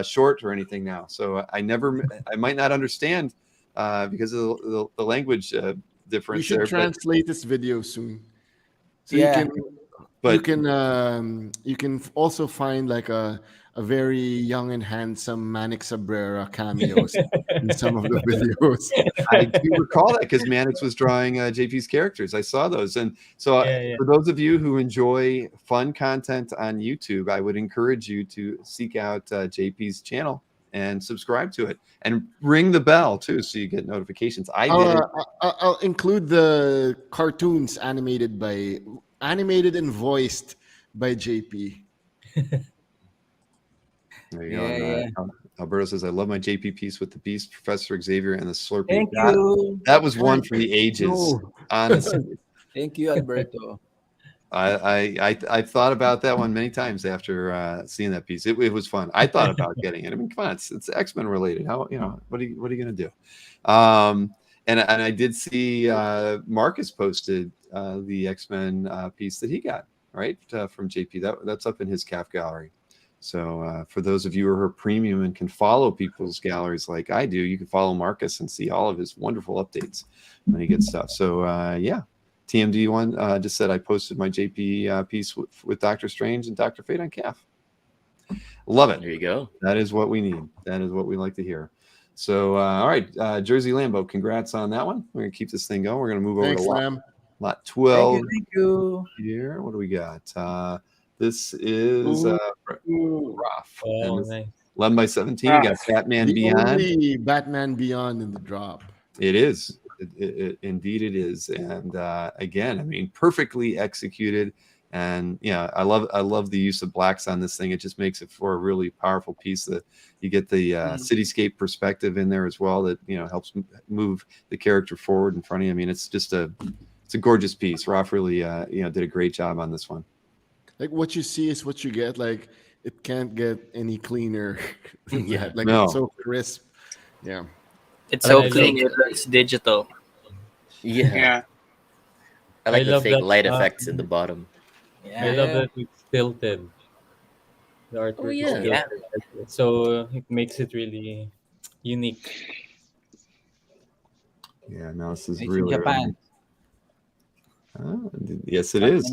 short or anything now. So I might not understand because of the language difference. You should there, translate this video soon, so you can also find like a very young and handsome Manix Abrera cameos in some of the videos. I do recall that because Manix was drawing JP's characters. I saw those, and so for those of you who enjoy fun content on YouTube, I would encourage you to seek out JP's channel and subscribe to it, and ring the bell too, so you get notifications. I'll include the cartoons animated and voiced by JP. There you go. Alberto says, I love my JP piece with the Beast, Professor Xavier, and the Slurpee. Thank you. That was one for the ages, honestly. Thank you, Alberto. I thought about that one many times after seeing that piece. It was fun. I thought about getting it. I mean, come on, it's X-Men related. How what are you gonna do? And I did see Marcus posted the X-Men piece that he got from JP. That's up in his CAF gallery. So for those of you who are premium and can follow people's galleries like I do, you can follow Marcus and see all of his wonderful updates when he gets stuff. So TMD one just said I posted my JP piece with Doctor Strange and Dr. Fate on CAF. Love it. There you go. That is what we need. That is what we like to hear. So all right, Jersey Lambo, congrats on that one. We're gonna keep this thing going. We're gonna move over to lot 12. Thank you. Here. What do we got? This is Raph. Nice. 11 by 17. You got Batman Beyond. Only Batman Beyond in the drop. It is. Indeed it is. And again, I mean, perfectly executed. And I love the use of blacks on this thing. It just makes it for a really powerful piece that you get the cityscape perspective in there as well. That helps move the character forward in front of you. I mean, it's just it's a gorgeous piece. Raph really did a great job on this one. Like what you see is what you get. Like it can't get any cleaner than that. Like it's so crisp. Yeah. It's so clean. It's digital. Yeah. I like the fake light effects in the bottom. Yeah. I love that it's tilted. The artwork is tilted. So it makes it really unique. Yeah, no, this is It's really in Japan. Yes, it is.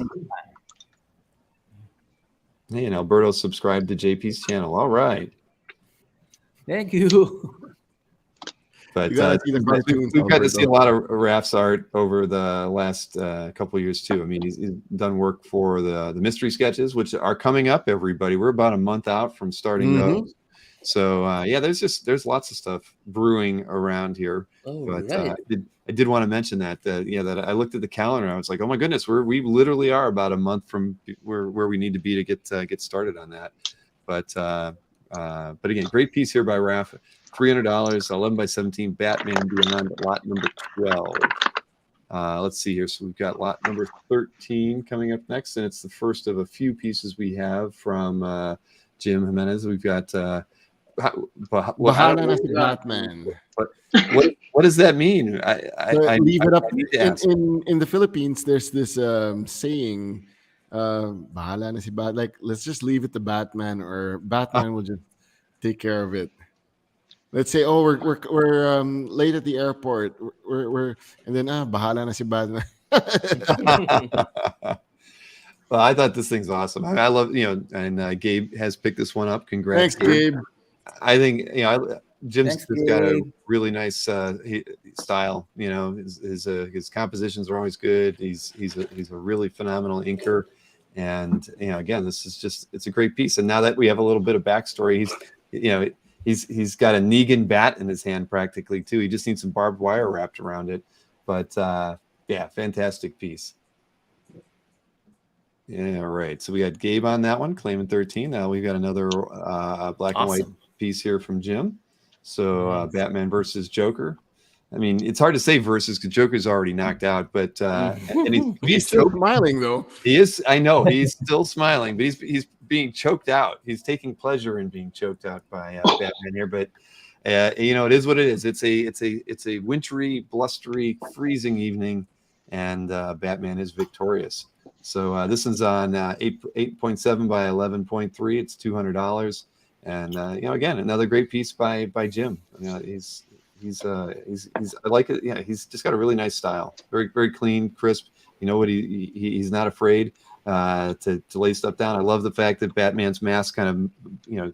Hey, and Alberto subscribed to JP's channel. All right. Thank you. But we've got to see a lot of Raph's art over the last couple of years too. I mean, he's done work for the mystery sketches, which are coming up. Everybody, we're about a month out from starting those. So there's lots of stuff brewing around here. Oh, but right. I did want to mention that that I looked at the calendar and I was like, oh my goodness, we literally are about a month from where we need to be to get started on that. But again, great piece here by Raph. $300, 11 by 17, Batman Beyond, lot number 12. Let's see here. So we've got lot number 13 coming up next, and it's the first of a few pieces we have from Jim Jimenez. We've got Bahala na si Batman. What does that mean? I leave it up. In the Philippines, there's this saying, bahala na si Bat. Like, let's just leave it to Batman, or Batman will just take care of it. Let's say, oh, we're late at the airport. We're and then bahala na si Batman. Well, I thought this thing's awesome. I love, and Gabe has picked this one up. Congrats, Thanks, Gabe. I think, Jim's Thanks, just got a Gabe. really nice style. His compositions are always good. He's a really phenomenal inker, and again, it's a great piece. And now that we have a little bit of backstory, he's got a Negan bat in his hand practically too. He just needs some barbed wire wrapped around it, but yeah, fantastic piece. Yeah, right. So we had Gabe on that one, claiming 13. Now we've got another black and white piece here from Jim. So Batman versus Joker. I mean, it's hard to say versus because Joker's already knocked out, but and he's still smiling though. He is. I know he's still smiling, but he's being choked out. He's taking pleasure in being choked out by Batman here. But it is what it is. It's a wintry, blustery, freezing evening, and Batman is victorious. So this one's on 8.7 by 11.3. It's $200, and again, another great piece by Jim. He's I like it. Yeah, he's just got a really nice style. Very, very clean, crisp. What he's not afraid to lay stuff down. I love the fact that Batman's mask kind of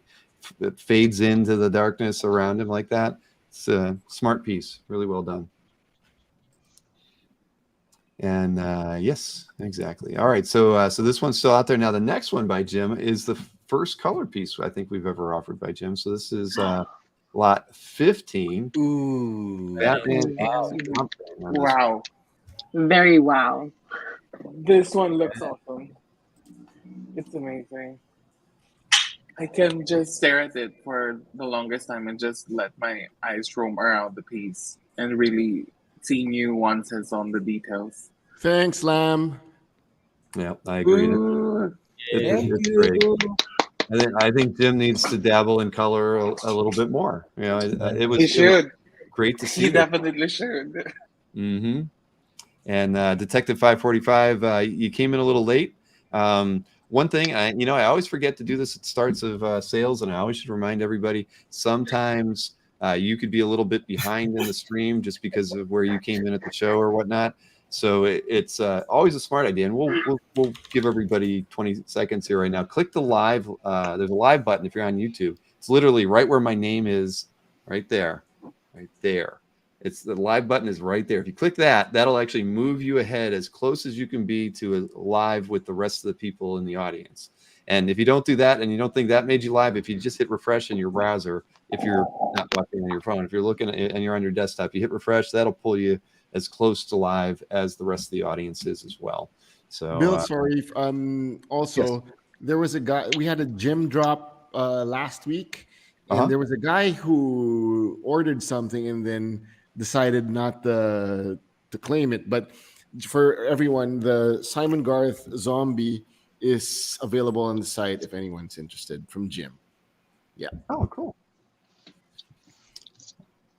fades into the darkness around him like that. It's a smart piece. Really well done. And yes, exactly. All right, so this one's still out there now. The next one by Jim is the first color piece I think we've ever offered by Jim. So this is lot 15. Ooh, Batman. Wow, Very wow. this one looks awesome. It's amazing. I can just stare at it for the longest time and just let my eyes roam around the piece and really see nuances on the details. Thanks, Lam. Yeah, I agree. It's great. I think Jim needs to dabble in color a little bit more. It was great to see. He definitely should. Mm-hmm. And Detective 545, you came in a little late. One thing, I always forget to do this at starts of sales, and I always should remind everybody, sometimes you could be a little bit behind in the stream just because of where you came in at the show or whatnot. So it's always a smart idea, and we'll give everybody 20 seconds here right now. Click the live. There's a live button if you're on YouTube. It's literally right where my name is, right there, right there. It's the live button is right there. If you click that, that'll actually move you ahead as close as you can be to a live with the rest of the people in the audience. And if you don't do that and you don't think that made you live, if you just hit refresh in your browser, if you're not watching on your phone, if you're looking and you're on your desktop, you hit refresh, that'll pull you as close to live as the rest of the audience is as well. So Bill, sorry. Also, yes. There was a guy, we had a gym drop last week, and there was a guy who ordered something and then decided not to claim it. But for everyone, the Simon Garth zombie is available on the site if anyone's interested, from Jim. Yeah. Oh, cool.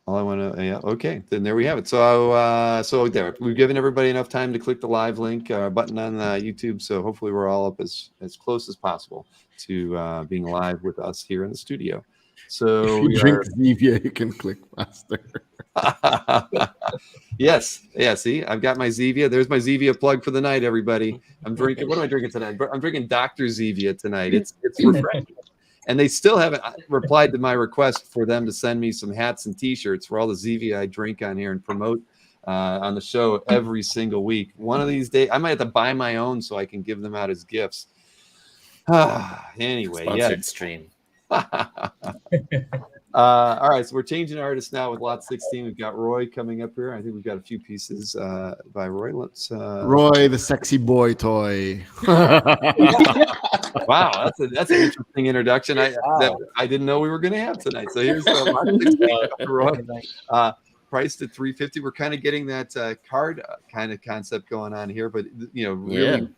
All I want to, yeah, okay. Then there we have it. So there, we've given everybody enough time to click the live link button on YouTube. So hopefully we're all up as close as possible to being live with us here in the studio. So if you drink Zevia, you can click faster. Yes. Yeah. See, I've got my Zevia. There's my Zevia plug for the night, everybody. I'm drinking. What am I drinking tonight? I'm drinking Dr. Zevia tonight. It's refreshing. And they still haven't replied to my request for them to send me some hats and T-shirts for all the Zevia I drink on here and promote on the show every single week. One of these days, I might have to buy my own so I can give them out as gifts. Anyway, sponsored stream. All right, so we're changing artists now with lot 16. We've got Roy coming up here. I think we've got a few pieces by Roy. Let's Roy, the sexy boy toy. Wow, that's an interesting introduction. That I didn't know we were going to have tonight. So here's lot 16 Roy. Priced at $350. We're kind of getting that card kind of concept going on here, but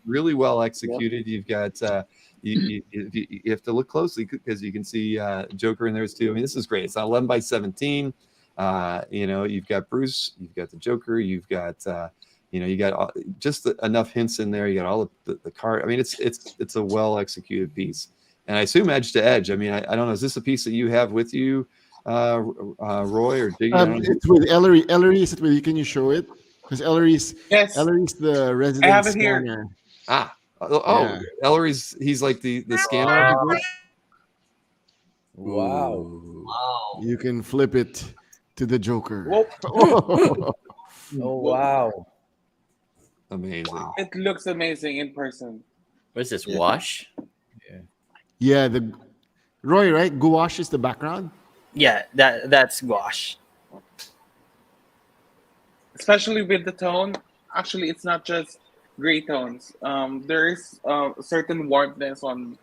really well executed. You've got you have to look closely because you can see Joker in there too. I mean, this is great. It's 11 by 17. You've got Bruce, you've got the Joker, you've got You got just enough hints in there. You got all the card. I mean, it's a well executed piece, and I assume edge to edge. I mean, I don't know. Is this a piece that you have with you, Roy or Jiggy? It's with Ellery. Ellery, is it with you? Can you show it? Because Ellery's the resident I have it scanner. here. Yeah. Ellery's he's like the scanner of the group. Wow. You can flip it to the Joker. Oh, wow. Amazing. It looks amazing in person. What is this? Wash? Yeah, the Roy, right? Gouache is the background. Yeah, that's gouache. Especially with the tone. Actually, it's not just gray tones. There is a certain warmthness on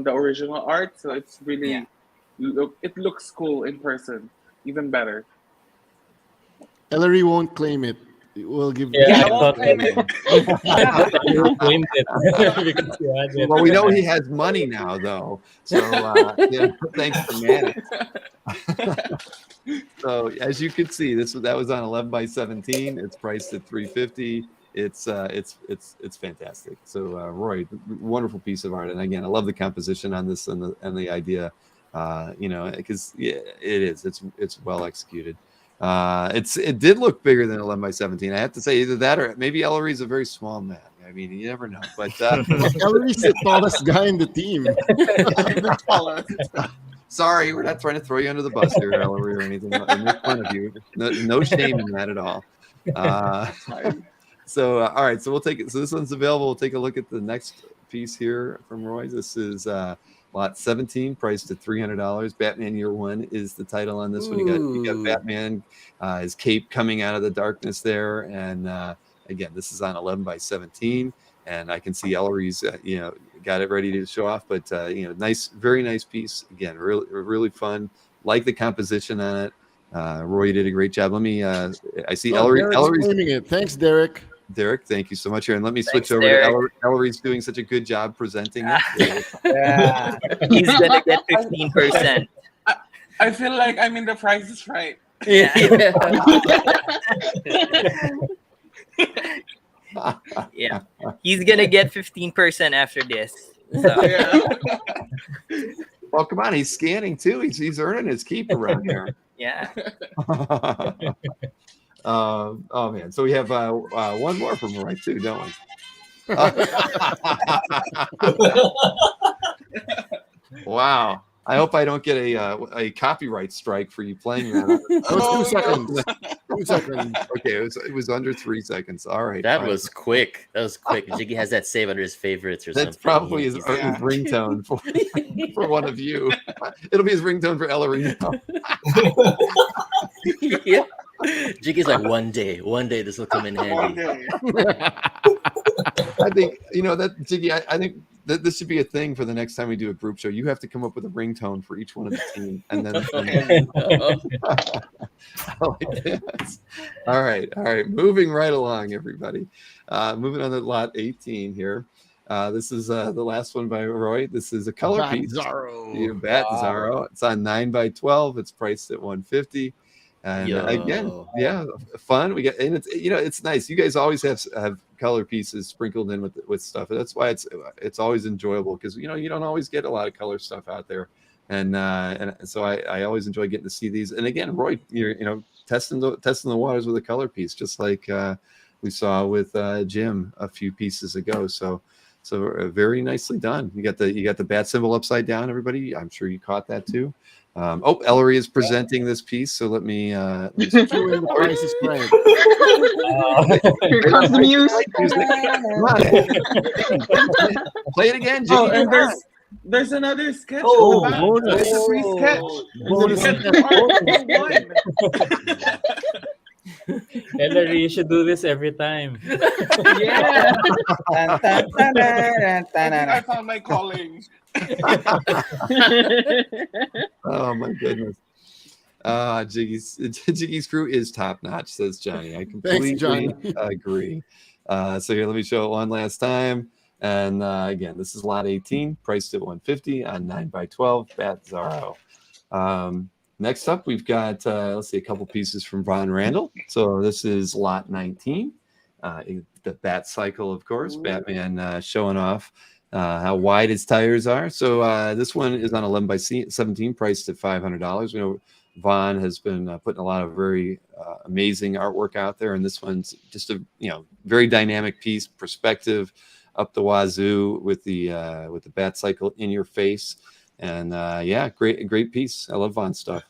the original art, so it's really it looks cool in person, even better. Ellery won't claim it. We'll give. I won't claim it. You claimed it because you had it. Well, we know he has money now, though. So thanks to Manix. So as you can see, that was on 11 by 17. It's priced at $350. It's fantastic. So Roy, wonderful piece of art, and again, I love the composition on this and the idea. Because it is. It's well executed. It did look bigger than 11 by 17. I have to say either that or maybe Ellery's a very small man. I mean, you never know. But Ellery's the tallest guy in the team. Sorry, we're not trying to throw you under the bus here, Ellery, or anything. In front of you, no shame in that at all. So all right, so we'll take it. So this one's available. We'll take a look at the next piece here from Roy. This is lot 17, priced at $300. Batman Year One is the title on this one. You got Batman, his cape coming out of the darkness there, and again, this is on 11 by 17, and I can see Ellery's, got it ready to show off. But nice, very nice piece. Again, really fun. Like the composition on it. Roy did a great job. Let me. I see Ellery's claiming it. Thanks, Derek. Derek, thank you so much here. And let me switch Thanks, over Derek. to Ellery's doing such a good job presenting it. Yeah. He's gonna get 15%. I feel like I'm in the Price is Right. Yeah. Yeah. He's gonna get 15% after this. So. Well, come on, he's scanning too. He's earning his keep around here. Yeah. Oh man, so we have one more from Roy too, don't we? Wow. I hope I don't get a copyright strike for you playing that. That was 2 seconds. 2 seconds. Okay, it was under 3 seconds. All right. That fine. was quick. Jiggy has that save under his favorites or something. That's probably his ringtone for one of you. It'll be his ringtone for Ellery now. Yeah. Jiggy's like, one day this will come in handy. I think that Jiggy. I think that this should be a thing for the next time we do a group show. You have to come up with a ringtone for each one of the team, and then. I like that. All right. Moving right along, everybody. Moving on to lot 18 here. This is the last one by Roy. This is a color piece. Zorro. Bat Zorro. It's on 9 by 12. It's priced at $150. And again, fun. We get, and it's nice. You guys always have color pieces sprinkled in with stuff. That's why it's always enjoyable, because you don't always get a lot of color stuff out there, and so I always enjoy getting to see these. And again, Roy, you're testing the waters with a color piece, just like we saw with Jim a few pieces ago. So very nicely done. You got the bat symbol upside down, everybody. I'm sure you caught that too. Ellery is presenting this piece, so let me The Price is Right. Here comes the music. Play it again, Oh, Jimmy. and there's another sketch. Oh, in the back. bonus. There's a free sketch. Bonus. Ellery, you should do this every time. Yeah. I found my calling. Oh my goodness. Jiggy's crew is top notch, says Johnny. I completely agree. So here, let me show it one last time. And again, this is lot 18, priced at $150 on 9 by 12 Bat Zorro. Next up, we've got let's see, a couple pieces from Randall. So this is lot 19. the Bat Cycle, of course. Batman showing off how wide his tires are. So this one is on 11x17, priced at $500. You know, Vaughn has been putting a lot of very amazing artwork out there, and this one's just a very dynamic piece, perspective up the wazoo with the Bat Cycle in your face, and great piece. I love Vaughn stuff.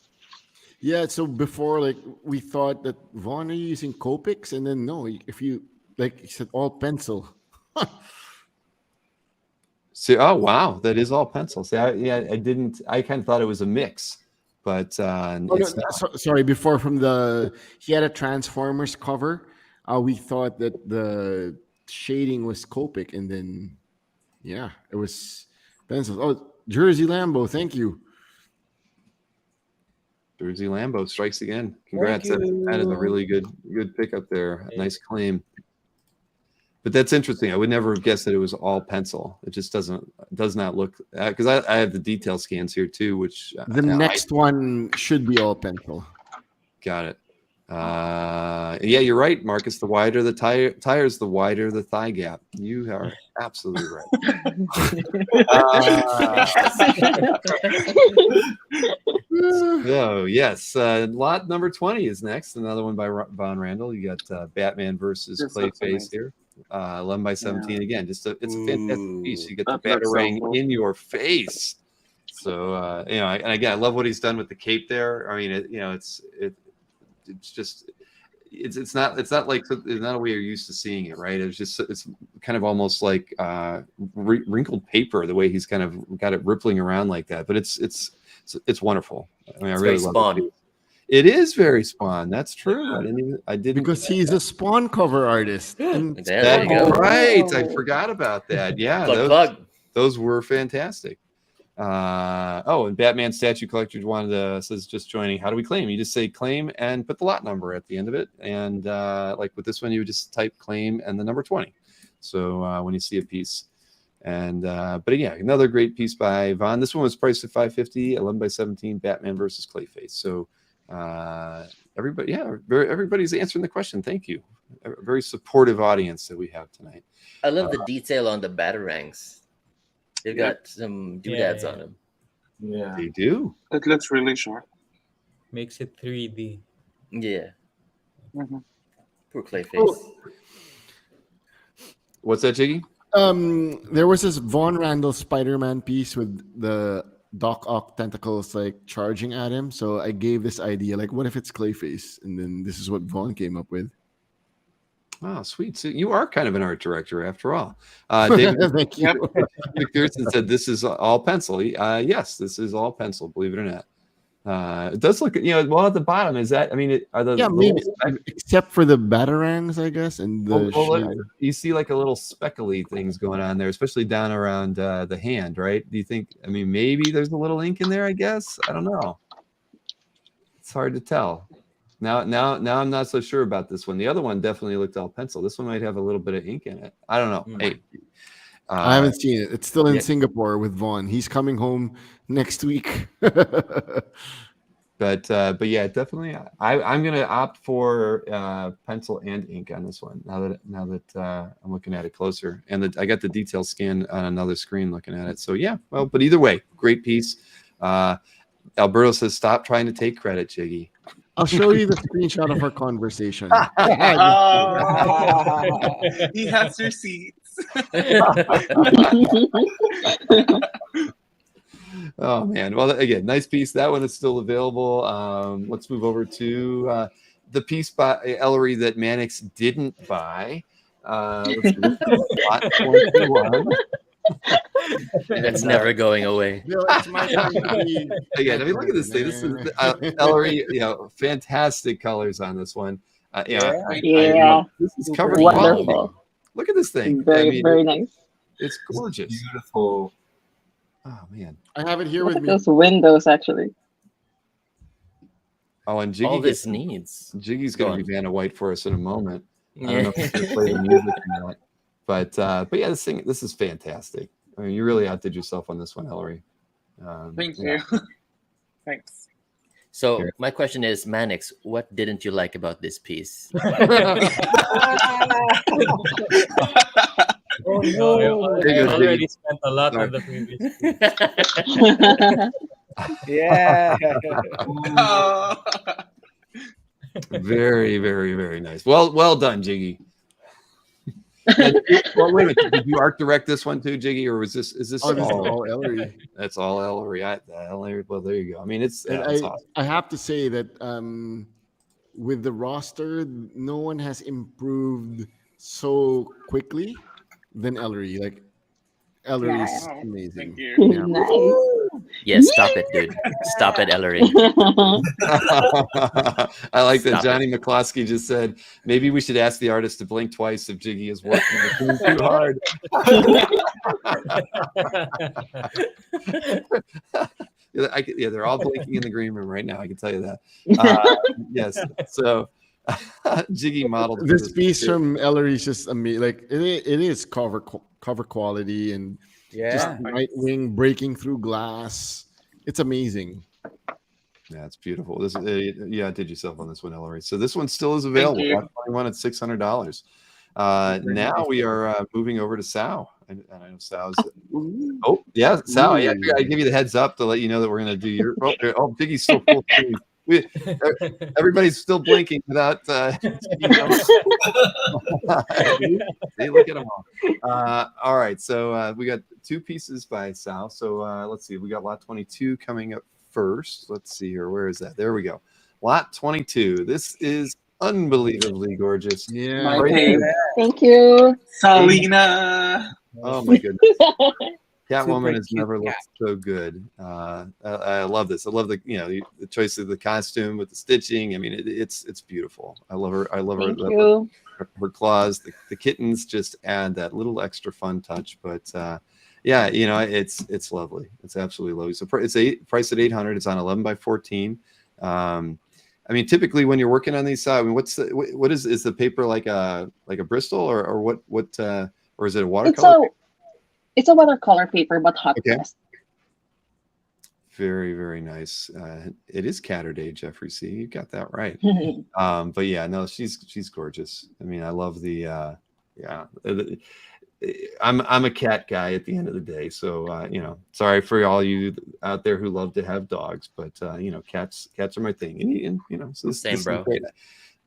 Yeah, so before, like, we thought that Vaughn are you using Copics, and then no, if you like, you said all pencil. See, oh wow, that is all pencil. See, I kind of thought it was a mix, but sorry. Before he had a Transformers cover. We thought that the shading was Copic, and then it was pencils. Oh, Jersey Lambo, thank you. Jersey Lambo strikes again. Congrats. That is a really good pickup there. A nice claim. But that's interesting. I would never have guessed that it was all pencil. It just does not look, because I have the detail scans here too, which the next one should be all pencil. Got it. Yeah, you're right, Marcus. The wider the tires, the wider the thigh gap. You are absolutely right. So yes, lot number 20 is next. Another one by Von Randall. You got Batman versus Clayface here. 11x17 again. It's a fantastic piece. You get the Batarang in your face. So and again, I love what he's done with the cape there. I mean, it's not a way you're used to seeing it, right? It's kind of almost like wrinkled paper, the way he's kind of got it rippling around like that. But it's wonderful. I mean, I really love it. It is very Spawn. That's true. I didn't because he's a Spawn cover artist. That's right. I forgot about that. Yeah, those were fantastic. And Batman Statue Collector says just joining. How do we claim? You just say claim and put the lot number at the end of it. And like with this one, you would just type claim and the number 20. So when you see a piece. And but yeah, another great piece by Vaughn. This one was priced at $550, 11x17, Batman versus Clayface. So everybody's answering the question. Thank you. A very supportive audience that we have tonight. I love the detail on the Batarangs. They've got some doodads on them. Yeah, they do. It looks really sharp. Makes it 3D. Yeah. Mm-hmm. Poor Clayface. What's that, Jiggy? There was this Von Randall Spider-Man piece with the Doc Ock tentacles like charging at him. So I gave this idea, like, what if it's Clayface? And then this is what Vaughn came up with. Oh, sweet. So you are kind of an art director after all. David McPherson said this is all pencil. Yes, this is all pencil, believe it or not. It does look, well, at the bottom, is that, I mean, maybe except for the Batarangs, I guess, and you see like a little speckly things going on there, especially down around the hand, right? Do you think, I mean, maybe there's a little ink in there, I guess? I don't know. It's hard to tell. Now I'm not so sure about this one. The other one definitely looked all pencil. This one might have a little bit of ink in it. I don't know. Hey, I haven't seen it. It's still in Singapore with Vaughn. He's coming home next week. But yeah, definitely. I'm gonna opt for pencil and ink on this one. Now that I'm looking at it closer, and I got the detail scan on another screen looking at it. So yeah, well, but either way, great piece. Alberto says, "Stop trying to take credit, Jiggy." I'll show you the screenshot of our conversation. He has receipts. Oh man! Well, again, nice piece. That one is still available. Let's move over to the piece by Ellery that Manix didn't buy. Let's look at lot 21. That's never going away. Again, I mean, look at this thing. This is Ellery. Fantastic colors on this one. This is covered wonderful. Look at this thing. Very nice. It's gorgeous. It's beautiful. Oh man, I have it here Look with at me. those windows, actually. Oh, and Jiggy All this needs. Jiggy's going to be Vanna White for us in a moment. I Yeah. don't know if he's going to play the music or not. But yeah, this is fantastic. I mean, you really outdid yourself on this one, Ellery. Thank you. Thanks. So my question is, Manix, what didn't you like about this piece? Oh no, I already spent a lot on the previous piece. Yeah. Very, very, very nice. Well done, Jiggy. Well, wait a minute. Did you art direct this one too, Jiggy, or is this all Ellery? That's all Ellery. Ellery. Well, there you go. I mean, it's awesome. I have to say that with the roster, no one has improved so quickly than Ellery. Like Ellery's amazing. Thank you. Yeah. Nice. Yes, stop it, dude. Stop it, Ellery. I like that Stop Johnny McCloskey just said, maybe we should ask the artist to blink twice if Jiggy is working too hard. Yeah, they're all blinking in the green room right now. I can tell you that. Yes. So Jiggy modeled This piece from Ellery is just amazing. Like it is cover quality and just right wing breaking through glass. It's amazing. Yeah, it's beautiful. This did yourself on this one, Ellery. So this one still is available. Lot 21 at $600. Now we are moving over to Sao. And I know Sao's. Oh, yeah, Sao. Yeah, I give you the heads up to let you know that we're going to do your. Oh, Jiggy's still full. Everybody's still blinking without. See, look at them all. All right, so we got two pieces by Sao. So let's see. We got lot 22 coming up first. Let's see here. Where is that? There we go. Lot 22. This is unbelievably gorgeous. Yeah. Thank you. Salina. Oh my goodness. Catwoman has never looked so good. I love this. I love the the choice of the costume with the stitching. I mean, it's beautiful. I love her. I love her. Her claws. The kittens just add that little extra fun touch. But yeah, it's lovely. It's absolutely lovely. So it's priced at $800. It's on 11 by 14. I mean, typically when you're working on these, I mean, what is the paper like a Bristol or what or is it a watercolor? It's a watercolor paper, but hot pressed. Very, very nice. It is Catterday, Jeffrey C. You got that right. But yeah, no, she's gorgeous. I mean, I love the I'm a cat guy at the end of the day. So sorry for all you out there who love to have dogs, but cats are my thing. And so same, bro.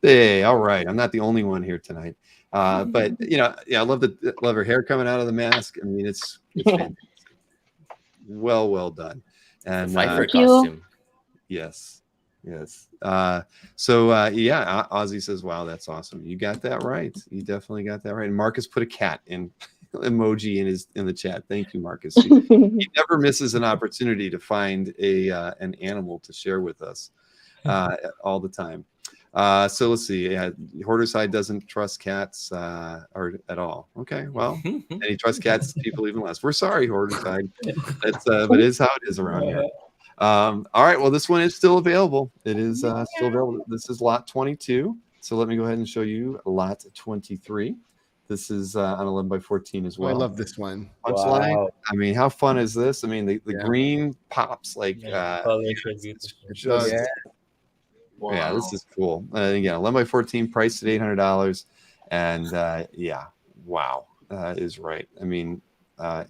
Hey, all right. I'm not the only one here tonight. But I love her hair coming out of the mask. I mean, it's fantastic. Well done. And costume. Yes. So Ozzy says, wow, that's awesome. You got that right. You definitely got that right. And Marcus put a cat in emoji in the chat. Thank you, Marcus. He never misses an opportunity to find an animal to share with us all the time. So let's see. Hoarder's Hide doesn't trust cats or at all. Okay, well, and he trusts cats people even less. We're sorry, Hoarder's Hide. That's but it is how it is around here. All right, well, this one is still available. It is still available. This is lot 22. So let me go ahead and show you lot 23. This is on 11 by 14 as well. I love this one. Punchline. Wow. I mean, how fun is this? I mean, the green pops like Wow. Yeah, this is cool. Again, 11 by 14, priced at $800, and wow, is right. I mean, I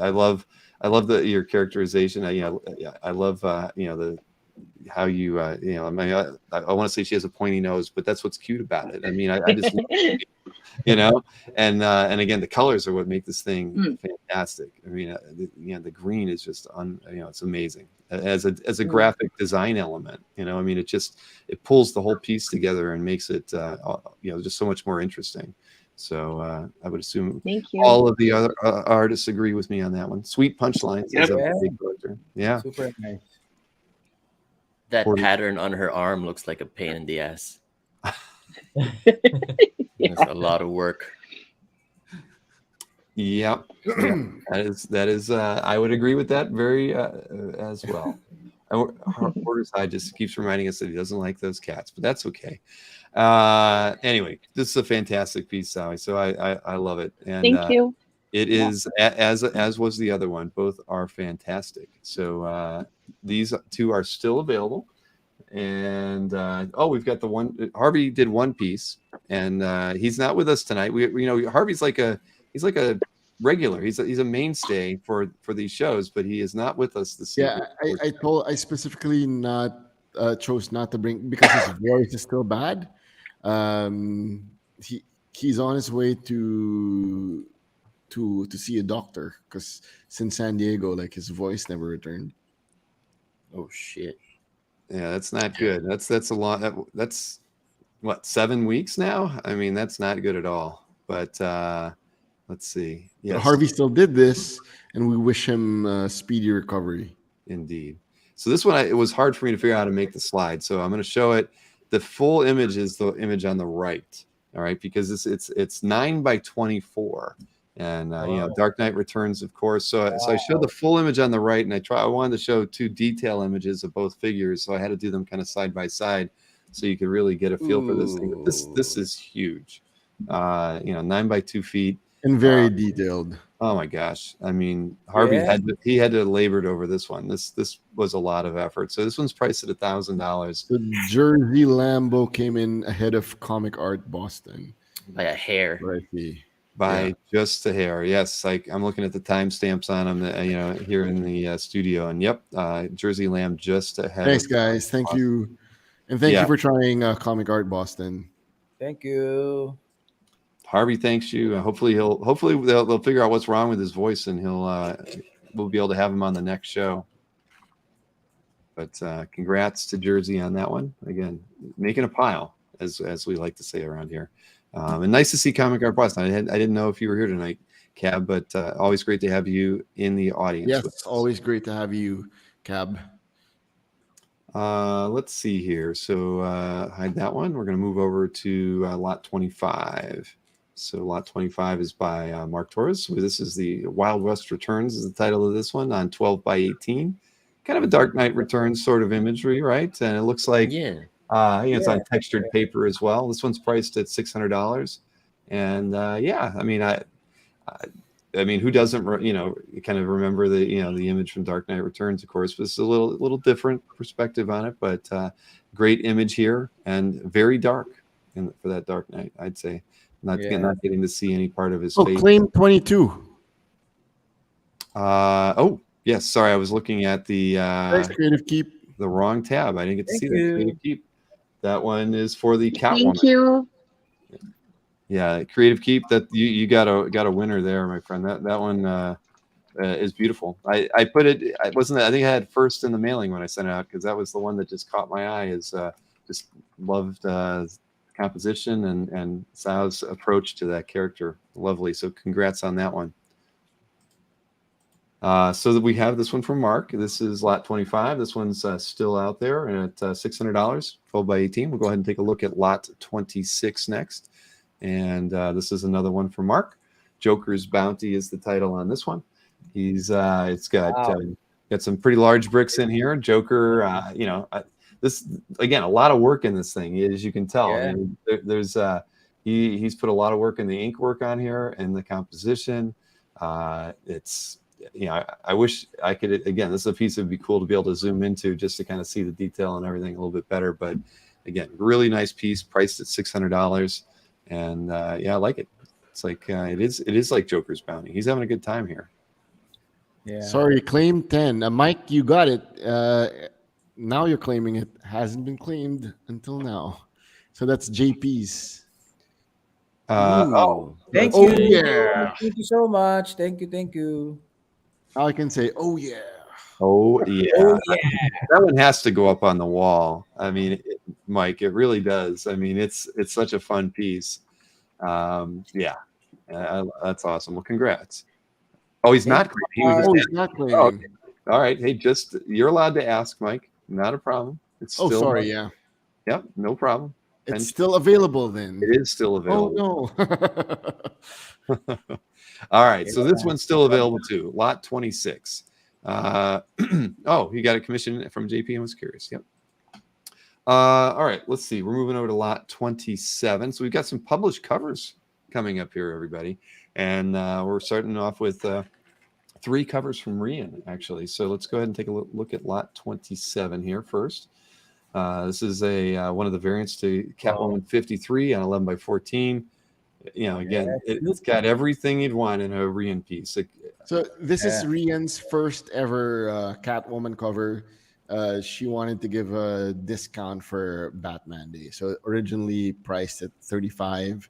love your characterization. I love how you I mean, I want to say she has a pointy nose, but that's what's cute about it. I mean, I just and again, the colors are what make this thing fantastic. I mean, the green is just it's amazing as a graphic design element. I mean, it pulls the whole piece together and makes it just so much more interesting. So I would assume all of the other artists agree with me on that one. Sweet punchlines is a big character. Yeah, super nice. That pattern on her arm looks like a pain in the ass. It's a lot of work. Yep. That is I would agree with that very as well. Hoarder's Hide just keeps reminding us that he doesn't like those cats, but that's okay. Anyway, this is a fantastic piece, Saowee. So I love it. And thank you. It is as was the other one. Both are fantastic. So these two are still available. And we've got the one. Harvey did one piece, and he's not with us tonight. Harvey's like a regular. He's a mainstay for these shows, but he is not with us this Yeah, evening. I specifically not chose not to bring because his voice is still bad. He's on his way to see a doctor because since San Diego, like his voice never returned. Oh shit. Yeah, that's not good. That's a lot. That's what, 7 weeks now? I mean, that's not good at all. But let's see. But Yes, Harvey still did this, and we wish him speedy recovery. indeed. So this one, it was hard for me to figure out how to make the slide. So I'm going to show it. The full image is the image on the right. All right, because it's 9 by 24. And Dark Knight Returns, of course. So I showed the full image on the right, and I wanted to show 2 detail images of both figures. So I had to do them kind of side by side, so you could really get a feel for this thing. But this is huge. 9 by 2 feet and very detailed. Oh my gosh! I mean, Harvey had to labored over this one. This was a lot of effort. So this one's priced at $1,000. The Jersey Lambo came in ahead of Comic Art Boston by a hair. By just a hair. Yes, I'm looking at the timestamps on them. Here in the studio, and yep, Jersey Lamb just ahead. Thanks, guys. Thank you, and thank you for trying Comic Art Boston. Thank you. Harvey thanks you. Hopefully they'll figure out what's wrong with his voice, and we'll be able to have him on the next show. But congrats to Jersey on that one. Again, making a pile, as we like to say around here. And nice to see Comic Art Boston. I didn't know if you were here tonight, Cab, but always great to have you in the audience. Yes, it's always great to have you, Cab. Let's see here. So hide that one. We're going to move over to lot 25. So lot 25 is by Mark Torres. So this is the Wild West Returns is the title of this one, on 12 by 18. Kind of a Dark Knight Returns sort of imagery, right? And it looks like it's on textured paper as well. This one's priced at $600. And I mean, who doesn't kind of remember the the image from Dark Knight Returns, of course, but it's a little different perspective on it. But great image here, and very dark for that Dark Knight, I'd say. Not getting to see any part of his face. Claim 22. Yes. Sorry, I was looking at the Creative Keep. The wrong tab. I didn't get to see that. Creative Keep. That one is for the Catwoman. Thank you. Yeah, Creative Keep. That you got a winner there, my friend. That one is beautiful. I put it. I think I had first in the mailing when I sent it out, because that was the one that just caught my eye. Just loved composition and Sao's approach to that character. Lovely. So congrats on that one. So that we have this one from Mark. This is lot 25. This one's still out there at $600, 12 by 18. We'll go ahead and take a look at lot 26 next. And this is another one from Mark. Joker's Bounty is the title on this one. It's got some pretty large bricks in here. Joker, this again, a lot of work in this thing, as you can tell. Yeah. I mean, there's he's put a lot of work in the ink work on here and the composition. It's I wish I could. Again, this is a piece that would be cool to be able to zoom into just to kind of see the detail and everything a little bit better. But again, really nice piece, priced at $600. And I like it. It's like it is like Joker's Bounty. He's having a good time here. Yeah. Sorry, claim 10. Mike, you got it. Now you're claiming it. Hasn't been claimed until now. So that's JP's. Thank you. Yeah. Thank you so much. Thank you. All I can say, oh yeah. Oh yeah. That one has to go up on the wall. I mean, Mike, it really does. I mean, it's such a fun piece. That's awesome. Well, congrats. Oh, he's not claiming. He's not claiming. Oh, okay. All right. Hey, you're allowed to ask, Mike. Not a problem. It's still. Sorry. Yeah. Yep. No problem. It's still available then. It is still available. Oh no. All right. So this one's still available too. Lot 26. He got a commission from JP and was curious. Yep. All right, let's see. We're moving over to lot 27. So we've got some published covers coming up here, everybody. And we're starting off with 3 covers from Rian, actually. So let's go ahead and take a look at lot 27 here first. This is a one of the variants to Catwoman 53 on 11 by 14. You know, again, it's got everything you'd want in a Rian piece. So this is Rian's first ever Catwoman cover. She wanted to give a discount for Batman Day. So originally priced at 35.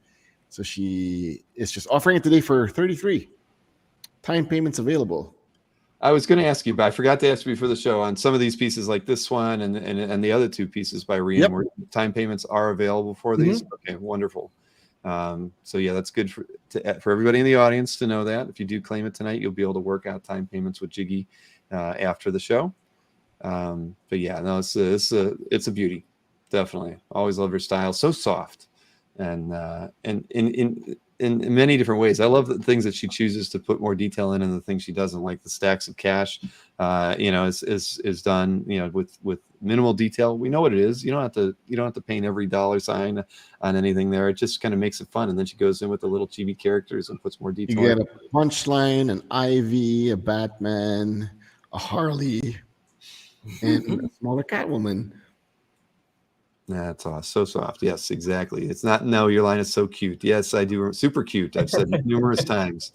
So she is just offering it today for 33. Time payments available. I was going to ask you, but I forgot to ask you before the show on some of these pieces like this one and the other two pieces by Rian, where time payments are available for these. Okay, wonderful. So yeah, that's good for everybody in the audience to know that. If you do claim it tonight, you'll be able to work out time payments with Jiggy after the show. But yeah, no, it's a beauty, definitely. Always love her style, so soft, and in many different ways. I love the things that she chooses to put more detail in, and the things she doesn't, like the stacks of cash. You know, is done, you know, with minimal detail. We know what it is. You don't have to paint every dollar sign on anything there. It just kind of makes it fun. And then she goes in with the little chibi characters and puts more detail. You get a punchline, an Ivy, a Batman, a Harley, and a smaller Catwoman. That's awesome. So soft. Yes, exactly. It's not, no, your line is so cute. Yes, I do. Super cute. I've said it numerous times.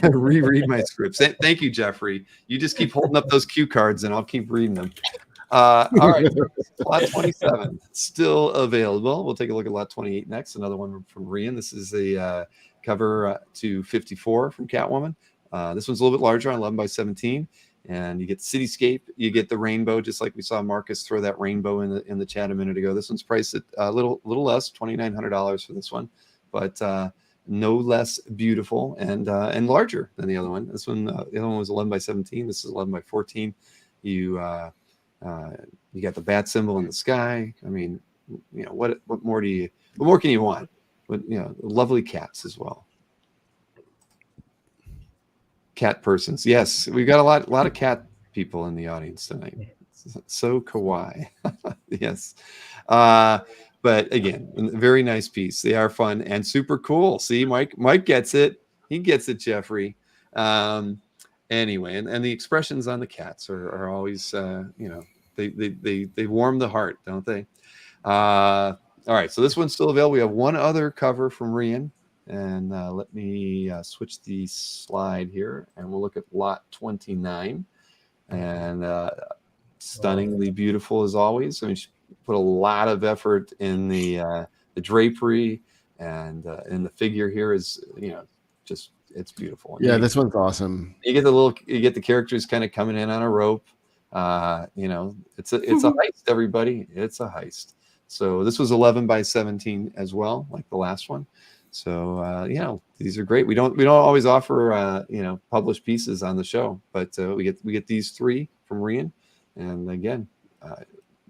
Reread my scripts. Thank you, Jeffrey. You just keep holding up those cue cards and I'll keep reading them. All right. Lot 27 still available. We'll take a look at lot 28 next. Another one from Rian. This is a cover to 54 from Catwoman. This one's a little bit larger on 11 by 17. And you get cityscape, you get the rainbow, just like we saw Marcus throw that rainbow in the chat a minute ago. This one's priced at a little less, $2,900 for this one, but no less beautiful and larger than the other one. This one, the other one was 11 by 17. This is 11 by 14. You got the bat symbol in the sky. I mean, you know, what more can you want? But you know, lovely cats as well. Cat persons. Yes, we've got a lot of cat people in the audience tonight. So kawaii. Yes. But again, very nice piece. They are fun and super cool. See, Mike gets it. He gets it, Jeffrey. Anyway, and the expressions on the cats are always you know, they warm the heart, don't they? All right, so this one's still available. We have one other cover from Rian. And let me switch the slide here, and we'll look at lot 29. And stunningly beautiful as always. I mean, she put a lot of effort in the drapery, and the figure here is, you know, just, it's beautiful. Yeah, this one's awesome. You get the characters kind of coming in on a rope. You know, it's a heist, everybody. It's a heist. So this was 11 by 17 as well, like the last one. So you know, these are great. We don't always offer you know, published pieces on the show, but we get these three from Rian, and again,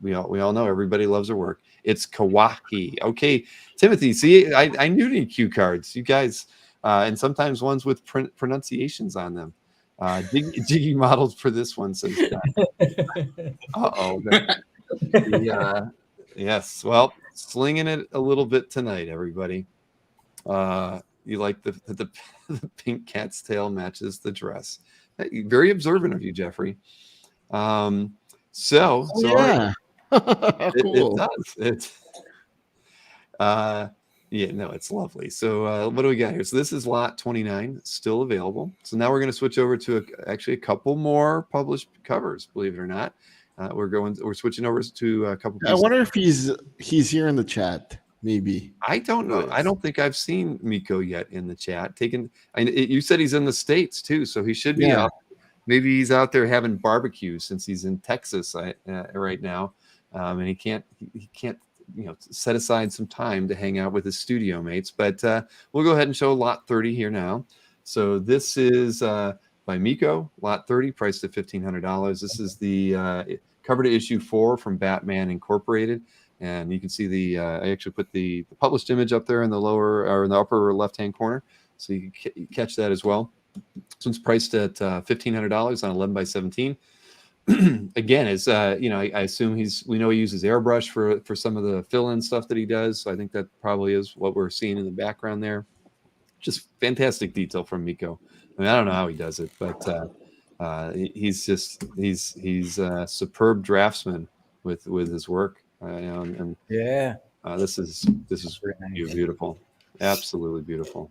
we all know everybody loves her work. It's kawaii. Okay, Timothy. See, I knew need cue cards, you guys, and sometimes ones with pronunciations on them. Jiggy models for this one says. Yeah. Yes. Well, slinging it a little bit tonight, everybody. You like the pink cat's tail matches the dress. Very observant of you, Jeffrey. Yeah. It does. It's yeah, no, it's lovely. So what do we got here? So this is lot 29, still available. So now we're going to switch over to actually a couple more published covers, believe it or not. We're switching over to a couple pieces. I wonder if he's here in the chat. Maybe. I don't know. I don't think I've seen Miko yet in the chat. You said he's in the States too, so he should be out. Maybe he's out there having barbecue since he's in Texas right now, and he can't you know, set aside some time to hang out with his studio mates. But we'll go ahead and show lot 30 here now. So this is by Miko, lot 30, priced at $1,500. This is the cover to issue 4 from Batman Incorporated. And you can see I actually put the published image up there in the lower or in the upper left-hand corner, so you can catch that as well. This one's priced at $1,500 on 11 by 17. Again, is you know, I assume we know he uses airbrush for some of the fill-in stuff that he does. So I think that probably is what we're seeing in the background there. Just fantastic detail from Miko. I mean, I don't know how he does it, but he's a superb draftsman with his work. And Yeah. this is Very nice. beautiful, absolutely beautiful,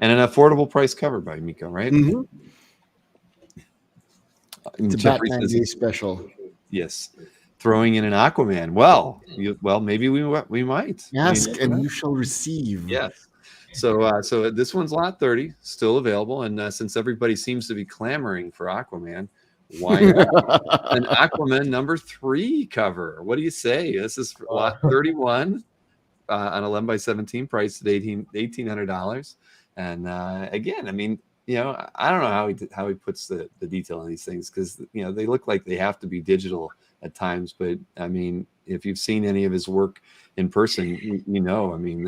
and an affordable price cover by Miko, right? Mhm. It's a Jeffrey Batman says, Day special. yes, throwing in an Aquaman. Well, maybe we might Ask and you shall receive. Yes. So this one's lot 30, still available, and since everybody seems to be clamoring for Aquaman, why not an Aquaman number 3 cover? What do you say? This is lot 31 on 11 by 17, priced at $1,800. And again, I mean, I don't know how he puts the detail on these things, because they look like they have to be digital at times, but I mean, if you've seen any of his work in person, I mean,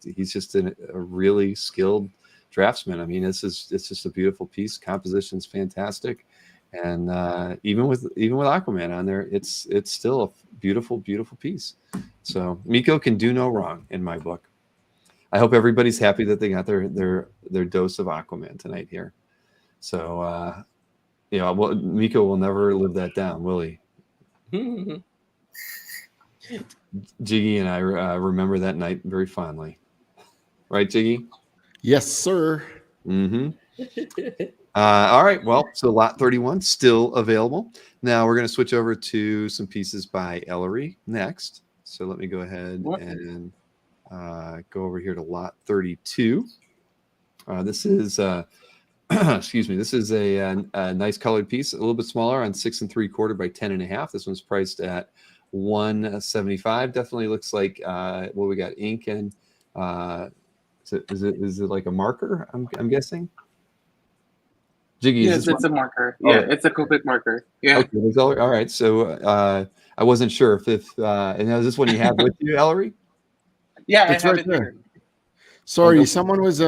he's just a really skilled draftsman. I mean, it's just a beautiful piece. Composition's fantastic, and even with Aquaman on there, it's still a beautiful piece. So Miko can do no wrong in my book. I hope everybody's happy that they got their dose of Aquaman tonight here. So Miko will never live that down, will he? Jiggy and I remember that night very fondly, right, Jiggy? Yes, sir. Mm-hmm. All right, well, so lot 31 still available. Now we're going to switch over to some pieces by Ellery next. So let me go ahead and go over here to lot 32. This is excuse me, this is a nice colored piece, a little bit smaller, on 6 3/4 by 10.5. This one's priced at $175. Definitely looks like we got ink and is it like a marker? I'm guessing. Jiggy, yes, it's a marker. Yeah, it's a Copic marker. Yeah. Okay, all right. So I wasn't sure if and is this one you have with you, Ellery? Yeah, It's I have right it there. here. Sorry, someone was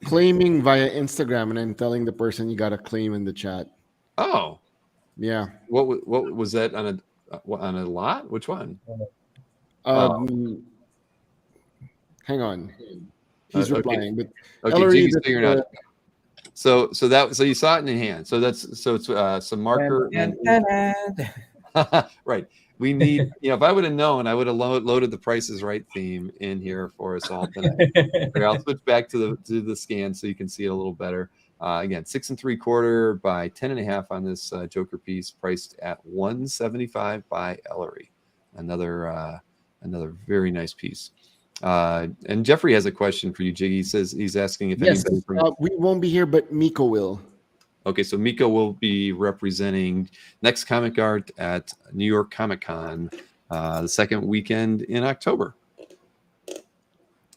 claiming via Instagram, and I'm telling the person you got to claim in the chat. Oh, yeah. What was that on a lot? Which one? Hang on. He's replying, but okay, Ellery, Jiggy's figuring out. So you saw it in hand. So it's some marker and right. We need, if I would have known, I would have loaded the Prices Right theme in here for us all tonight. Okay, I'll switch back to the scan so you can see it a little better. Again, 6 3/4 by 10.5 on this Joker piece, priced at $175 by Ellery. Another very nice piece. And Jeffrey has a question for you, Jiggy. He says he's asking if anybody from we won't be here, but Miko will. Okay, so Miko will be representing Next Comic Art at New York Comic Con the second weekend in October.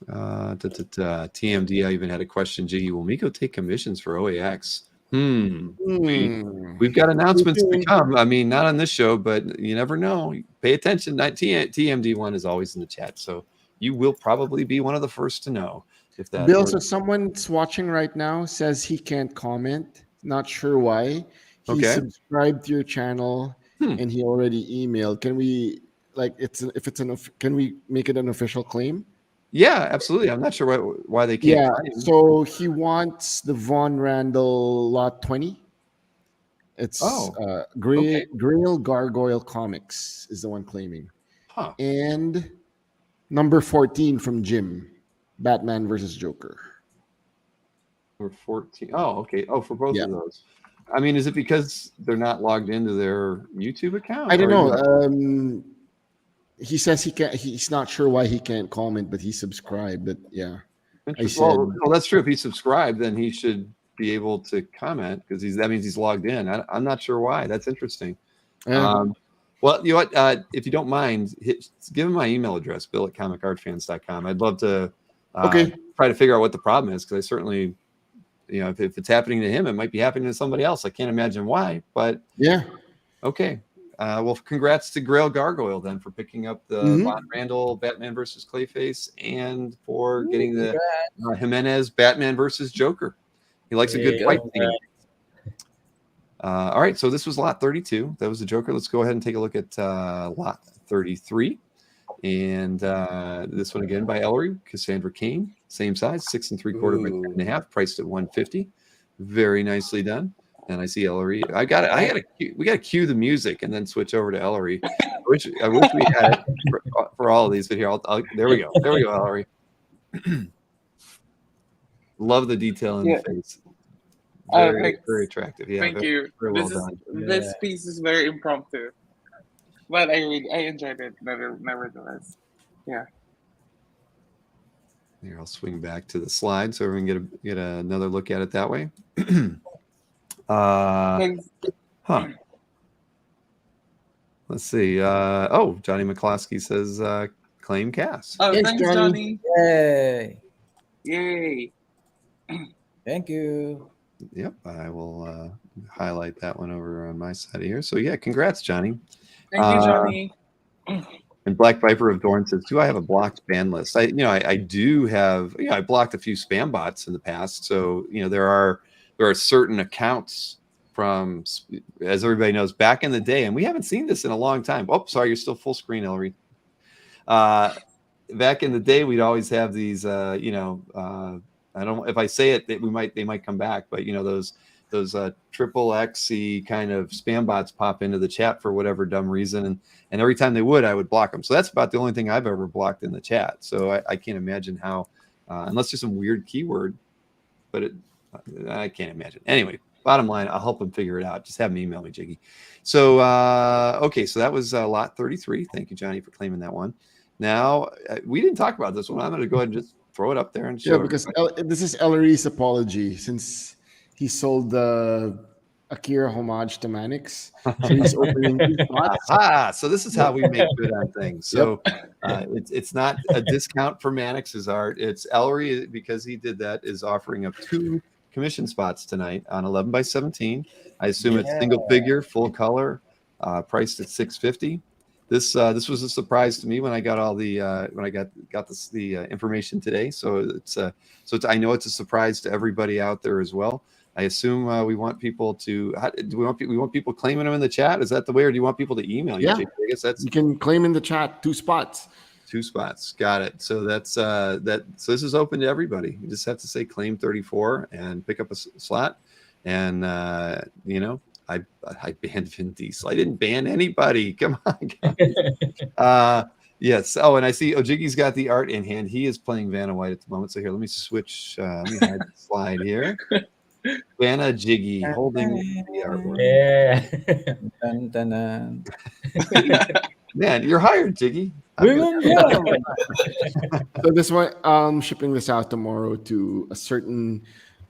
TMD, I even had a question, Jiggy. Will Miko take commissions for OAX? We've got announcements to come. I mean, not on this show, but you never know. Pay attention. TMD1 is always in the chat, so you will probably be one of the first to know. If that Bill, so someone's watching right now says he can't comment. Not sure why. He subscribed to your channel and he already emailed. Can we can we make it an official claim? Yeah, absolutely. I'm not sure why they can't. Yeah, so he wants the Von Randall lot 20. It's Grail Gargoyle Comics is the one claiming. And number 14 from Jim, Batman versus Joker. Number 14. Oh, okay. Oh, for both of those. I mean, is it because they're not logged into their YouTube account? I don't know. He says he can't. He's not sure why he can't comment, but he subscribed. But yeah, well, that's true. If he subscribed, then he should be able to comment because that means he's logged in. I'm not sure why. That's interesting. Well, you know what? If you don't mind, give him my email address, bill@comicartfans.com. I'd love to try to figure out what the problem is, because I certainly, if it's happening to him, it might be happening to somebody else. I can't imagine why, but yeah. Okay. Well, congrats to Grail Gargoyle then for picking up the Von Randall Batman versus Clayface and for getting the Jimenez Batman versus Joker. He likes a good fight scene. All right, so this was lot 32. That was the Joker. Let's go ahead and take a look at lot 33. And this one again by Ellery, Cassandra Cain. Same size, 6 3/4 by 10.5, priced at $150. Very nicely done. And I see Ellery. We got to cue the music and then switch over to Ellery. I wish we had it for all of these, but here, there we go. There we go, Ellery. Love the detail in the face. Very attractive. Yeah. Thank you. Very well done. This piece is very impromptu, but I enjoyed it nevertheless. Yeah. Here, I'll swing back to the slide so we can get another look at it that way. Let's see. Johnny McCloskey says claim cast. Oh, thanks, Johnny. Yay. Thank you. Yep, I will highlight that one over on my side here. So yeah, congrats, Johnny. Thank you, Johnny. And Black Viper of Dorn says, "Do I have a blocked ban list?" I do have. I blocked a few spam bots in the past. So there are certain accounts from, as everybody knows, back in the day, and we haven't seen this in a long time. Oh, sorry, you're still full screen, Ellery. Back in the day, we'd always have these. I don't. If I say it, they might come back. But those triple XC kind of spam bots pop into the chat for whatever dumb reason, and every time they would, I would block them. So that's about the only thing I've ever blocked in the chat. So I can't imagine how, unless there's some weird keyword, but I can't imagine. Anyway, bottom line, I'll help them figure it out. Just have them email me, Jiggy. So okay, so that was lot 33. Thank you, Johnny, for claiming that one. Now we didn't talk about this one. I'm going to go ahead and just throw it up there and show. Yeah, because this is Ellery's apology since he sold the Akira homage to Manix. So he's opening 2 spots. So this is how we make good on things. So it's not a discount for Manix's art. It's Ellery, because he did that, is offering up 2 commission spots tonight on 11 by 17. I assume it's single figure, full color, priced at $650. This was a surprise to me when I got all the when I got the information today. So I know it's a surprise to everybody out there as well. I assume we want people to. We want people claiming them in the chat. Is that the way, or do you want people to email you? Yeah, I guess you can claim in the chat 2 spots. 2 spots. Got it. So that's that. So this is open to everybody. You just have to say claim 34 and pick up a slot. And I banned Vin Diesel. I didn't ban anybody. Come on, guys. Yes. Oh, and I see Jiggy's got the art in hand. He is playing Vanna White at the moment. So here, let me switch. Let me hide the slide here. Vanna Jiggy holding the artwork. Yeah. Dun, dun, dun. Man, you're hired, Jiggy. So this one, shipping this out tomorrow to a certain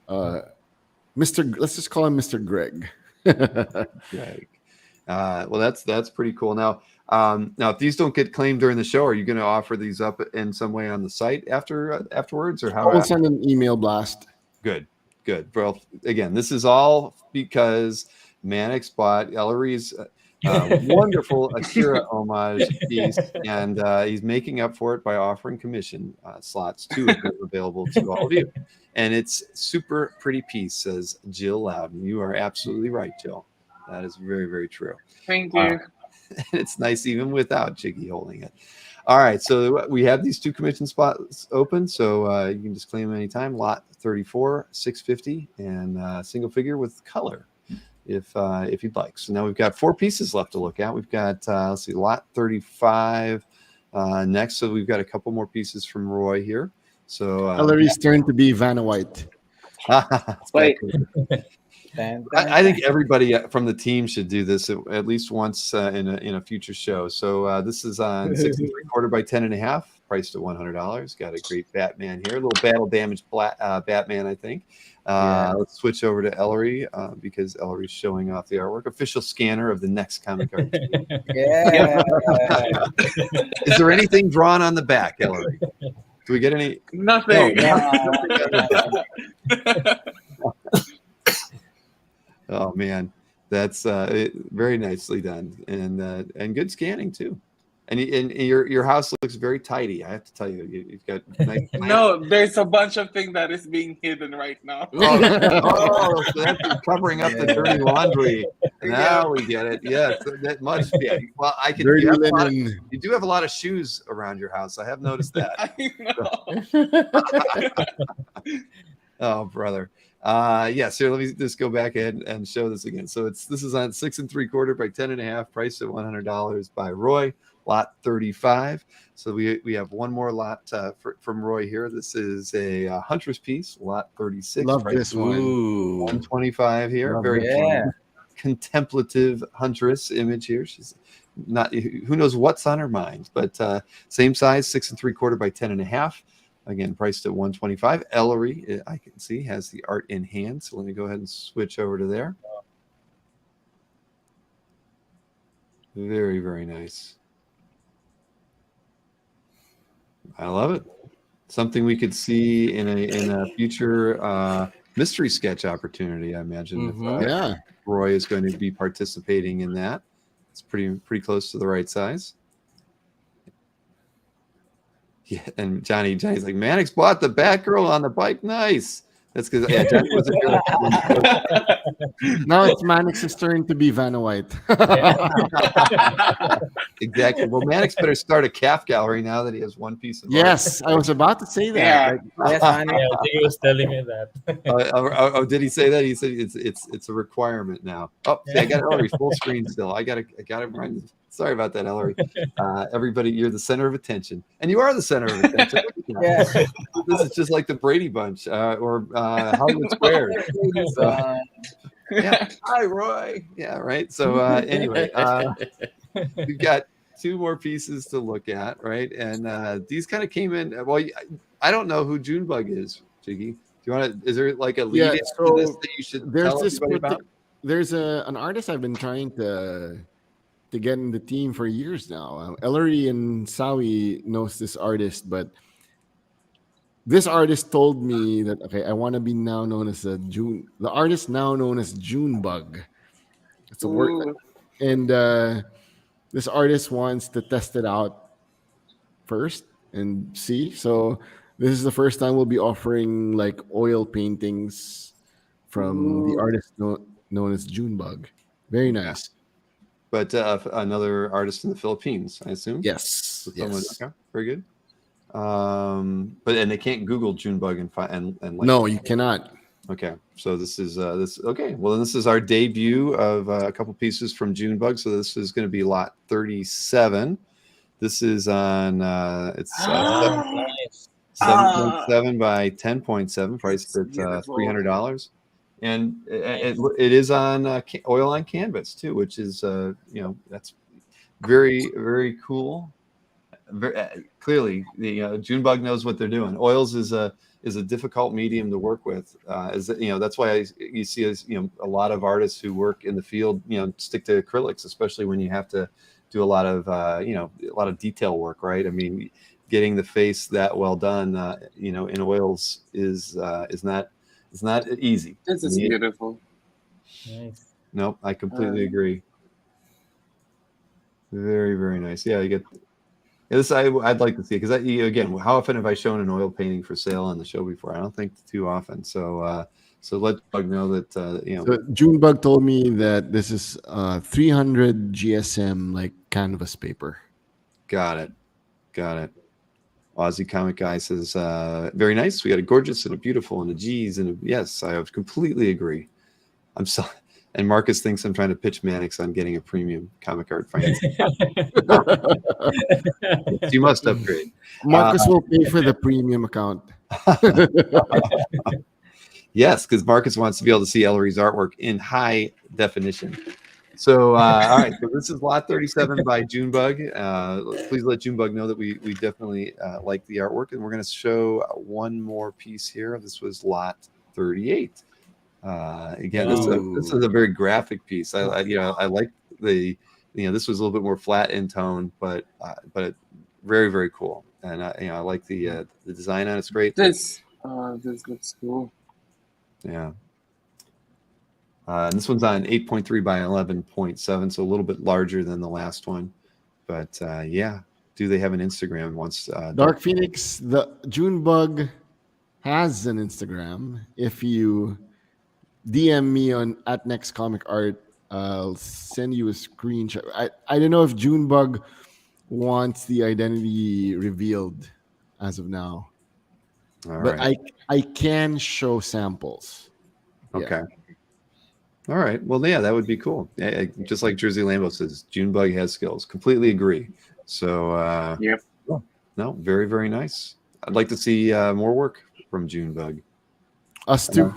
Mr. Let's just call him Mr. Greg. Greg. Well, that's pretty cool. Now, if these don't get claimed during the show, are you going to offer these up in some way on the site afterwards, or how? I will send an email blast. Good. Well, again, this is all because Manix bought Ellery's wonderful Akira homage piece, and he's making up for it by offering commission slots too available to all of you. And it's super pretty piece, says Jill Loudon. You are absolutely right, Jill. That is very, very true. Thank you. It's nice even without Jiggy holding it. All right, so we have these 2 commission spots open, so you can just claim them anytime. Lot 34, $650, and single figure with color, if you'd like. So now we've got 4 pieces left to look at. We've got let's see, lot 35 next. So we've got a couple more pieces from Roy here. So Ellery's turn to be Vanna White. Wait. I think everybody from the team should do this at least once in a future show. So this is on 6.75 by 10.5, priced at $100. Got a great Batman here, a little battle damaged Batman, I think. Let's switch over to Ellery because Ellery's showing off the artwork. Official scanner of the next comic art team. Yeah. Is there anything drawn on the back, Ellery? Do we get any? Nothing. Oh man, that's very nicely done, and good scanning too. And your house looks very tidy. I have to tell you, you've got nice. No, there's a bunch of things that is being hidden right now. So that's covering up the dirty laundry. Now we get it. Yeah, so that much. Yeah. Well, I can. You do have a lot of shoes around your house. I have noticed that. I know. Oh, brother. Yeah, so let me just go back ahead and show this again. So this is on 6 3/4 by 10.5, priced at $100 by Roy, lot 35. So we have one more lot from Roy here. This is a Huntress piece, lot 36. Love this one. Ooh. 125 here. Love Very this Yeah. contemplative Huntress image here. She's not, who knows what's on her mind, but same size, 6 3/4 by 10.5. Again, priced at $125. Ellery, I can see, has the art in hand. So let me go ahead and switch over to there. Very, very nice. I love it. Something we could see in a future mystery sketch opportunity, I imagine. If, Yeah. Roy is going to be participating in that. It's pretty close to the right size. Yeah, and Johnny's like, Manix bought the Batgirl on the bike. Nice. That's because Johnny wasn't here. Now it's Manix's turn to be Vanna White. Exactly. Well, Manix better start a calf gallery now that he has one piece of Yes, I was about to say that. Yeah. Like, Yes, Manix. Yeah, I think he was telling me that. did he say that? He said it's a requirement now. Oh, see, I got Ellery full screen still. I got to remind. Sorry about that, Ellery. Everybody, you're the center of attention, and you are the center of attention. Yeah. This is just like the Brady Bunch or Hollywood Squares. So, yeah. Hi, Roy. Yeah, right. So anyway, we've got two more pieces to look at, right? And these kind of came in. Well, I don't know who Junebug is, Jiggy. Do you want to? Is there like a lead Yeah, into so this that you should tell everybody about? There's an artist I've been trying to get in the team for years now. Ellery and Saowee knows this artist, but this artist told me that I want to be now known as the artist now known as Junebug. It's a word, Ooh. and this artist wants to test it out first and see. So this is the first time we'll be offering like oil paintings from the artist known as Junebug. Very nice. But another artist in the Philippines, I assume. Yes. So okay, very good. But they can't Google Junebug and like, no, you cannot. Okay, so this is this. Okay, well then this is our debut of a couple pieces from Junebug. So this is going to be lot 37. This is on it's 7.7 by 10.7, priced at $300. And it is on oil on canvas too, which is that's very, very cool. Clearly, the Junebug knows what they're doing. Oils is a difficult medium to work with. That's why you see a lot of artists who work in the field stick to acrylics, especially when you have to do a lot of detail work, right? I mean, getting the face that well done, in oils is not easy. This is beautiful. Nice. Nope, I completely agree. Very, very nice. Yeah, you get this. I'd like to see, because again, how often have I shown an oil painting for sale on the show before? I don't think too often. So let Bug know that So Junebug told me that this is 300 GSM like canvas paper. Got it. Aussie Comic Guy says, very nice. We got a gorgeous and a beautiful and a G's and yes, I completely agree. I'm so, and Marcus thinks I'm trying to pitch Manix on getting a premium comic art financing. You must upgrade. Marcus will pay for the premium account. Yes, because Marcus wants to be able to see Ellery's artwork in high definition. So, all right. So this is lot 37 by Junebug. Please let Junebug know that we definitely like the artwork, and we're going to show one more piece here. This was lot 38. Again, this is a very graphic piece. I like the this was a little bit more flat in tone, but very, very cool. And I like the design on it. It's great. This looks cool. Yeah. And this one's on 8.3 by 11.7, so a little bit larger than the last one. But yeah, do they have an Instagram? Once Dark Phoenix, the Junebug has an Instagram. If you DM me on @NextComicArt, I'll send you a screenshot. I don't know if Junebug wants the identity revealed as of now, All but right. I can show samples. Okay. All right. Well, yeah, that would be cool. Just like Jersey Lambo says, Junebug has skills. Completely agree. So, Yep. no, very, very nice. I'd like to see more work from Junebug. Us too.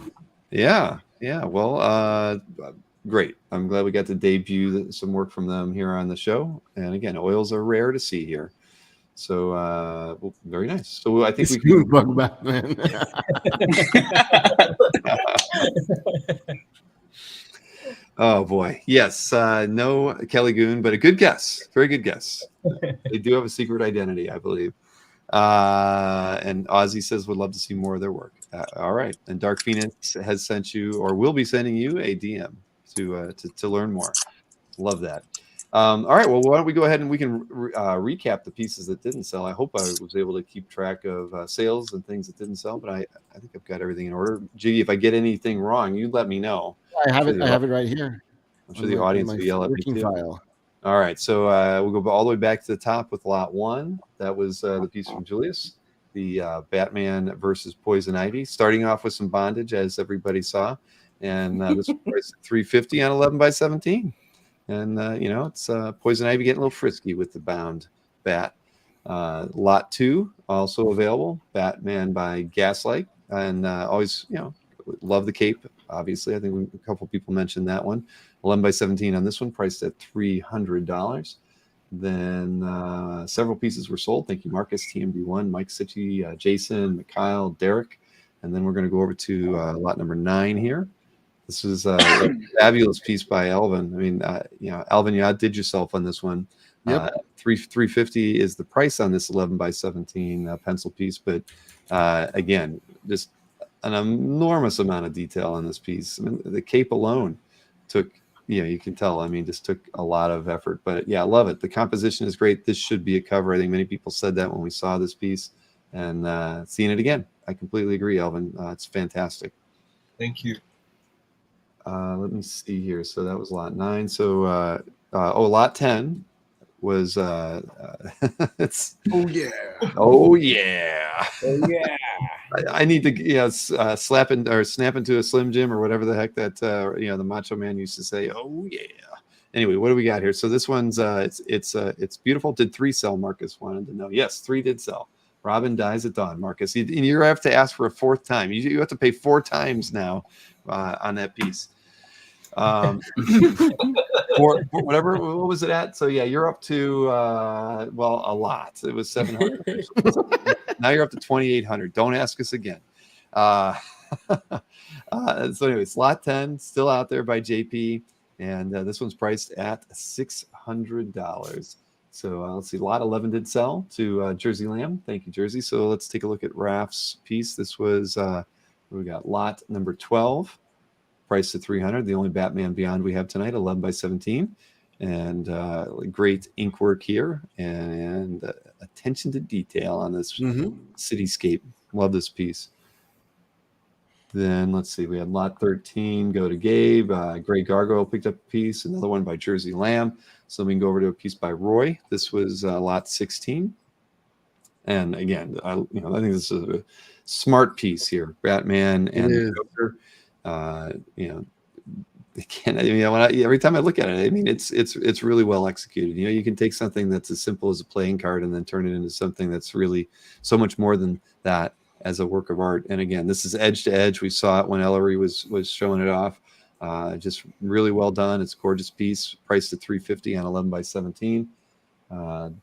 Yeah. Well, great. I'm glad we got to debut some work from them here on the show. And again, oils are rare to see here. So, well, very nice. So I think It's we can Junebug Batman. Oh boy, yes, no Kelly Goon, but a good guess, very good guess. They do have a secret identity, I believe. And Ozzy says would love to see more of their work. All right, and Dark Phoenix has sent you, or will be sending you, a DM to learn more. Love that. All right, well, why don't we go ahead and we can recap the pieces that didn't sell. I hope I was able to keep track of sales and things that didn't sell, but I think I've got everything in order. Jiggy, if I get anything wrong, you let me know. I have it right here. I'm sure the audience will yell at me too. File. All right, so we'll go all the way back to the top with lot 1. That was the piece from Julius, the Batman versus Poison Ivy, starting off with some bondage, as everybody saw, and this was priced at $350 on 11 by 17. And it's Poison Ivy getting a little frisky with the bound bat. Lot 2 also available, Batman by Gaslight, and always love the cape. Obviously, I think a couple people mentioned that one. 11 by 17 on this one, priced at $300. Then several pieces were sold. Thank you, Marcus, TMD1, Mike Sitchy, Jason, Mikhail, Derek. And then we're going to go over to lot number 9 here. This is a fabulous piece by Elvin. I mean, Elvin, you outdid yourself on this one. Yep. $350 is the price on this 11 by 17 pencil piece. But again, just an enormous amount of detail on this piece. I mean, the cape alone took, you can tell, I mean, just took a lot of effort. But yeah, I love it. The composition is great. This should be a cover. I think many people said that when we saw this piece, and seeing it again, I completely agree, Elvin. It's fantastic. Thank you. Let me see here. So that was lot 9. So, lot 10 was it's Oh yeah. I need to snap into a Slim Jim or whatever the heck that the Macho Man used to say. Oh yeah. Anyway, what do we got here? So this one's it's beautiful. Did 3 sell? Marcus wanted to know. Yes, 3 did sell. Robin dies at dawn, Marcus. You have to ask for a 4th time. You have to pay 4 times now on that piece. For whatever, what was it at? So yeah, you're up to a lot. It was 700. Now you're up to 2,800. Don't ask us again. So anyways, lot 10 still out there by JP, and this one's priced at $600. So let's see, lot 11 did sell to Jersey Lamb. Thank you, Jersey. So let's take a look at Raph's piece. This was we got lot number 12. Priced at $300. The only Batman Beyond we have tonight, 11 by 17, and great ink work here and attention to detail on this cityscape. Love this piece. Then let's see, we had lot 13 go to Gabe. Gray Gargoyle picked up a piece. Another one by Jersey Lamb. So we can go over to a piece by Roy. This was lot 16. And again, I think this is a smart piece here. Batman and Joker. Every time I look at it, I mean, it's really well executed. You can take something that's as simple as a playing card and then turn it into something that's really so much more than that as a work of art. And again, this is edge to edge. We saw it when Ellery was showing it off. Just really well done. It's a gorgeous piece, priced at $350 on 11 by 17.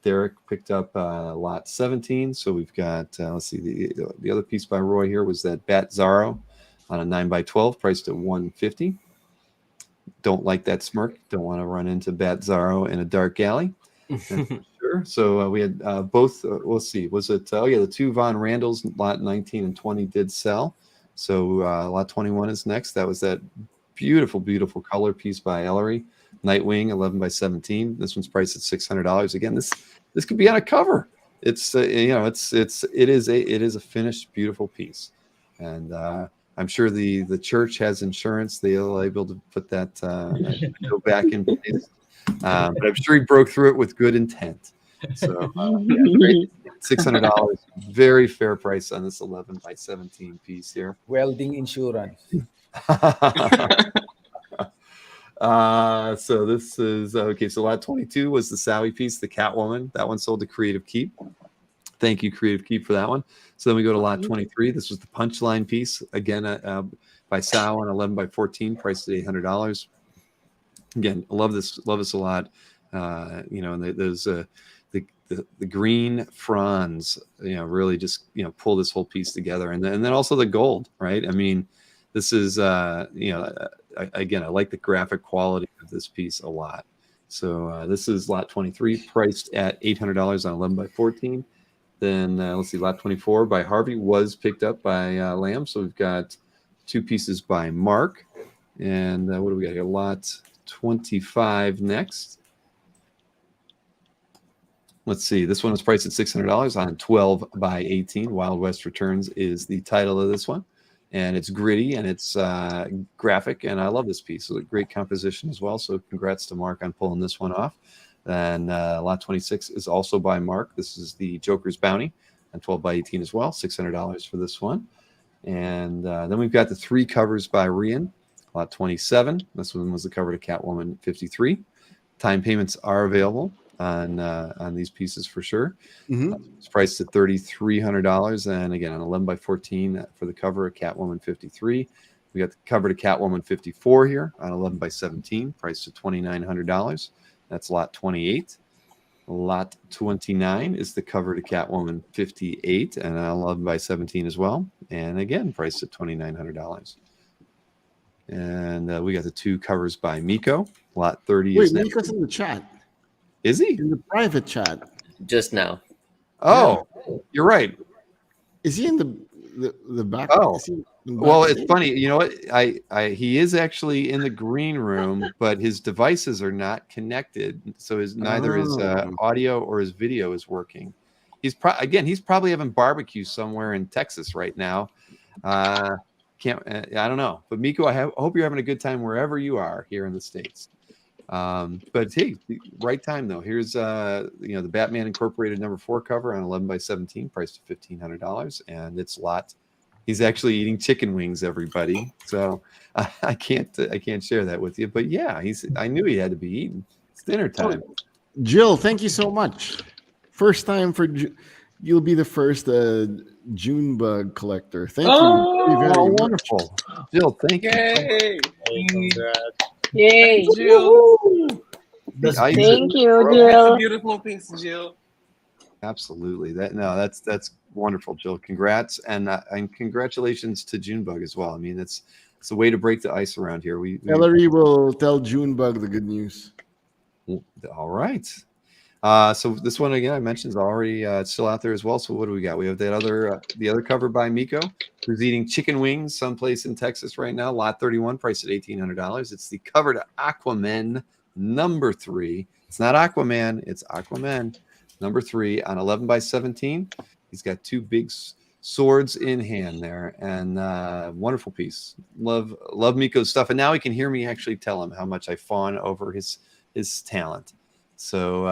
Derek picked up lot 17. So we've got let's see, the other piece by Roy here was that Bat Zorro on a 9 by 12, priced at $150. Don't like that smirk. Don't want to run into Bat Zorro in a dark alley. Sure. So we had both. We'll see. Was it? The 2 Von Randalls, lot 19 and 20 did sell. So lot 21 is next. That was that beautiful, beautiful color piece by Ellery, Nightwing, 11 by 17. This one's priced at $600. Again, this could be on a cover. It is a finished, beautiful piece, and I'm sure the church has insurance. They'll able to put that go back in place. But I'm sure he broke through it with good intent. So great. $600. Very fair price on this 11 by 17 piece here. Welding insurance. So this is okay. So lot 22 was the Saowee piece, the Catwoman. That one sold to Creative Keep. Thank you, Creative Keep, for that one. So then we go to lot 23. This was the Punchline piece, again by Sao on 11 by 14, priced at $800. Again, I love this a lot. And there's the green fronds, really just pull this whole piece together, and then also the gold, right? I mean, this is again, I like the graphic quality of this piece a lot. So this is lot 23, priced at $800 on 11 by 14. Then let's see, lot 24 by Harvey was picked up by Lamb. So we've got two pieces by Mark. And what do we got here? Lot 25 next. Let's see. This one was priced at $600 on 12 by 18. Wild West Returns is the title of this one. And it's gritty and it's graphic. And I love this piece. So a great composition as well. So congrats to Mark on pulling this one off. Then lot 26 is also by Mark. This is the Joker's Bounty on 12 by 18 as well. $600 for this one. And then we've got the three covers by Rian. Lot 27. This one was the cover to Catwoman 53. Time payments are available on these pieces for sure. It's priced at $3,300. And again, on 11 by 14 for the cover of Catwoman 53. We got the cover to Catwoman 54 here on 11 by 17, priced at $2,900. That's lot 28. Lot 29 is the cover to Catwoman 58 and 11 by 17 as well. And again, priced at $2,900. And we got the two covers by Miko. Lot 30 is next. Miko's in the chat. Is he? In the private chat. Just now. Oh, you're right. Is he in the back? Oh, well, it's funny. You know what? He is actually in the green room, but his devices are not connected, so neither his audio or his video is working. He's probably having barbecue somewhere in Texas right now. I don't know, but Miko, I hope you're having a good time wherever you are here in the States. But hey, right time though. Here's the Batman Incorporated #4 cover on 11 by 17, priced at $1,500, and it's lot. He's actually eating chicken wings, everybody. So I can't share that with you, but yeah, I knew he had to be eaten. It's dinner time. Jill, thank you so much. First time for you'll be the first June bug collector. Thank you very much. Wonderful, Jill. Thank you. Yay! Yay! Jill. Thank you, It's a Jill. beautiful piece, Jill. Absolutely. That's wonderful, Jill. Congrats and congratulations to Junebug as well. I mean, it's a way to break the ice around here. Ellery will tell Junebug the good news. All right. So this one again I mentioned is already still out there as well. So what do we got? We have that the other cover by Miko, who's eating chicken wings someplace in Texas right now. Lot 31, priced at $1,800. It's the cover to Aquaman #3. It's not Aquaman, it's Aquaman #3 on 11 by 17. He's got two big swords in hand there, and wonderful piece. Love Miko's stuff, and now he can hear me actually tell him how much I fawn over his talent. So,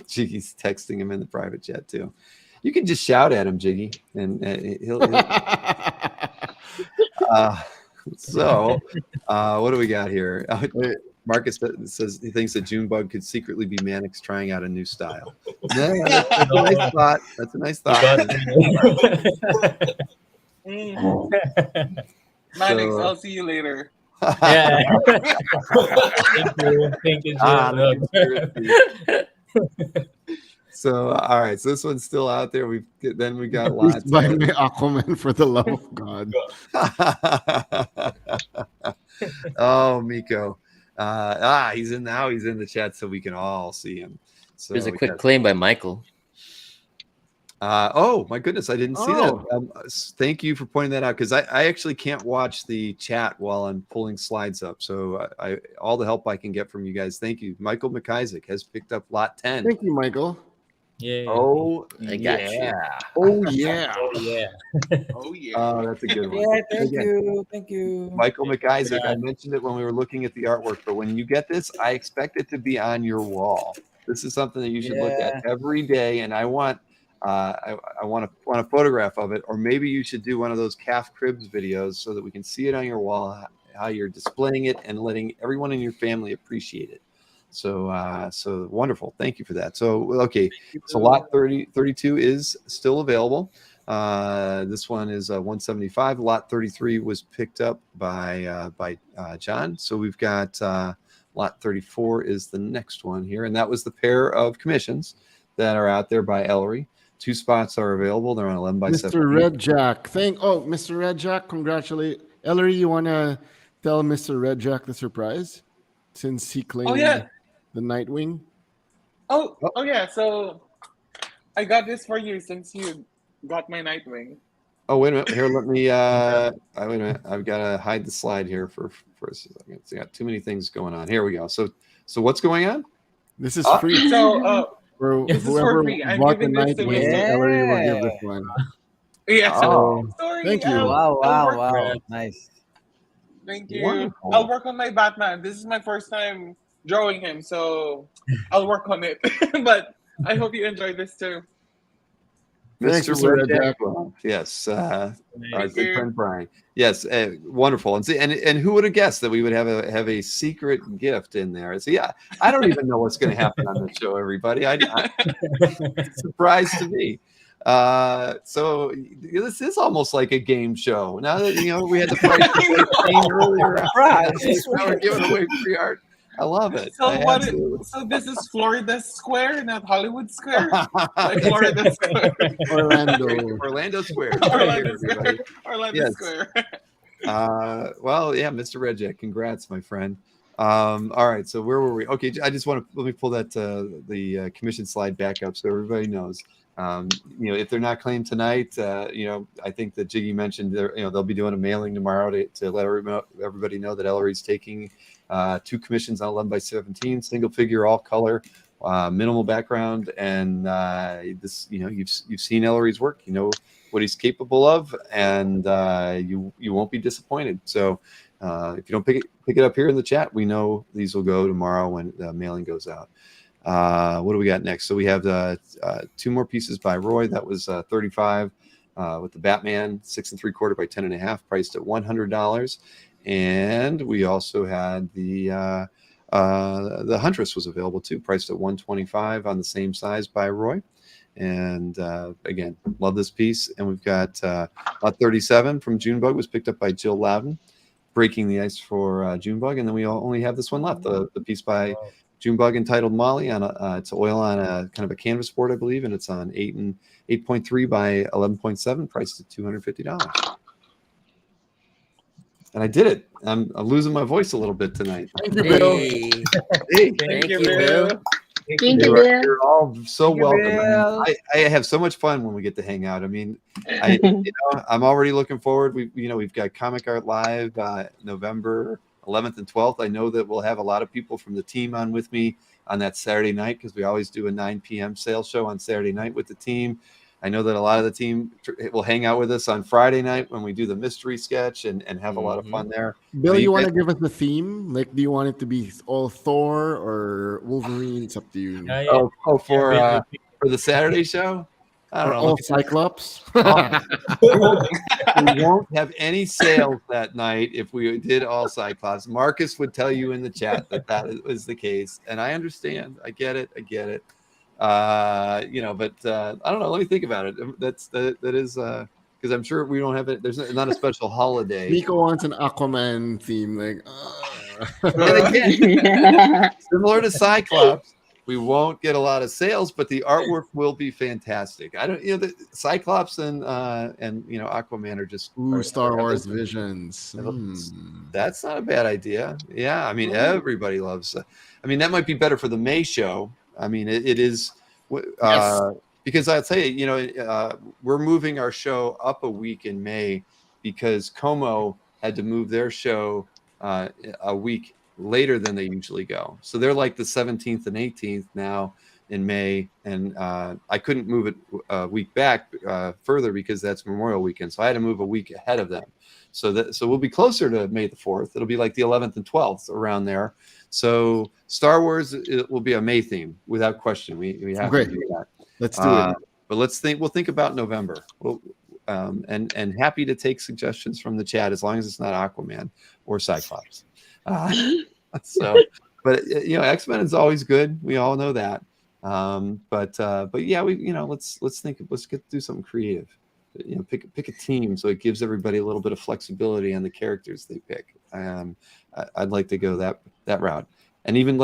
Jiggy's texting him in the private chat too. You can just shout at him, Jiggy, and he'll so, what do we got here? Marcus says he thinks that Junebug could secretly be Manix trying out a new style. Yeah, that's a nice thought. That's a nice thought. Manix, I'll see you later. Yeah. Thank you, Jill. So, all right. So this one's still out there. We got lots. Buy me Aquaman for the love of God. Oh, Miko. He's in the chat so we can all see him. So there's a quick claim by Michael. Oh my goodness, I didn't see that. Thank you for pointing that out, because I actually can't watch the chat while I'm pulling slides up. So I all the help I can get from you guys. Thank you. Michael McIsaac has picked up lot 10. Thank you, Michael. Yeah. Oh, I got you. Oh yeah. Oh yeah. Oh yeah. Oh, that's a good one. Yeah, thank you. Michael McIsaac, I mentioned it when we were looking at the artwork, but when you get this, I expect it to be on your wall. This is something that you should look at every day, and I want I want a photograph of it, or maybe you should do one of those calf cribs videos so that we can see it on your wall, how you're displaying it and letting everyone in your family appreciate it. So so wonderful. Thank you for that. So okay, so lot 32 is still available. This one is 175. Lot 33 was picked up by John. So we've got lot 34 is the next one here, and that was the pair of commissions that are out there by Ellery. 2 spots are available. They're on 11 by 7. Mr. Red Jack, Mr. Red Jack, congratulate Ellery. You want to tell Mr. Red Jack the surprise since he claimed the Nightwing? Oh yeah. So I got this for you since you got my Nightwing. Oh, wait a minute. Here, let me wait a minute. I've got to hide the slide here for a second. It's got too many things going on. Here we go. So what's going on? This is free. So for this is whoever for free. I'm bought the giving this to Nightwing, Ellery will give this one. Yeah. So, sorry. thank you. Wow. Nice. Thank you. Wonderful. I'll work on my Batman. This is my first time drawing him, so I'll work on it. But I hope you enjoy this too. Thanks, Mr. Red Red Jack. Yes, our good friend Brian. Yes, wonderful. And see, and who would have guessed that we would have a secret gift in there? So yeah, I don't even know what's going to happen on the show, everybody. It's a surprise to me. So this is almost like a game show. Now that we had the price game earlier, now we're giving away free art. I love it. So this is Florida Square, not Hollywood Square. Like Florida Square. Orlando Square. Orlando Square. Well, yeah, Mr. Redjack, congrats, my friend. All right, so where were we? Okay, I just want to let me pull that the commission slide back up so everybody knows. If they're not claimed tonight, I think that Jiggy mentioned they'll be doing a mailing tomorrow to let everybody know that Ellery's taking 2 commissions on 11 by 17, single figure, all color, minimal background, and this you've seen Ellery's work, you know what he's capable of, and you won't be disappointed. So if you don't pick it up here in the chat, we know these will go tomorrow when the mailing goes out. What do we got next? So we have 2 more pieces by Roy. That was 35 with the Batman 6 3/4 by 10.5, priced at $100. And we also had the Huntress was available too, priced at $125 on the same size by Roy. And again, love this piece. And we've got lot 37 from Junebug was picked up by Jill Loudon, breaking the ice for Junebug. And then we only have this one left, the piece by Junebug entitled Molly on it's oil on a kind of a canvas board, I believe, and it's on 8.3 by 11.7, priced at $250. And I did it. I'm losing my voice a little bit tonight. Thank you, Bill. Hey. Thank you, Bill. Thank you, Bill. You're all so welcome. I have so much fun when we get to hang out. I mean, I'm already looking forward. We've got Comic Art Live November 11th and 12th. I know that we'll have a lot of people from the team on with me on that Saturday night because we always do a 9 p.m. sales show on Saturday night with the team. I know that a lot of the team will hang out with us on Friday night when we do the mystery sketch and have a lot of fun there. Bill, you want to give us the theme? Like, do you want it to be all Thor or Wolverine? It's up to you. For the Saturday show? I don't know. All Cyclops? We won't have any sales that night if we did all Cyclops. Marcus would tell you in the chat that was the case, and I understand. I get it. But I don't know. Let me think about it. That is because I'm sure we don't have it. There's not a special holiday. Nico wants an Aquaman theme, like. And again, similar to Cyclops, we won't get a lot of sales, but the artwork will be fantastic. The Cyclops and Aquaman are just Star Wars visions. That's not a bad idea. Yeah, I mean everybody loves. I mean that might be better for the May show. I mean it is because I'll tell you, we're moving our show up a week in May because Como had to move their show a week later than they usually go. So they're like the 17th and 18th now in May. And I couldn't move it a week back further because that's Memorial Weekend. So I had to move a week ahead of them. So we'll be closer to May the 4th. It'll be like the 11th and 12th around there. So Star Wars, it will be a May theme without question. We have to do that. Let's do it. but we'll think about November. And happy to take suggestions from the chat as long as it's not Aquaman or Cyclops. But X-Men is always good. We all know that. But yeah, let's do something creative. Pick a team so it gives everybody a little bit of flexibility on the characters they pick. I'd like to go that route, and even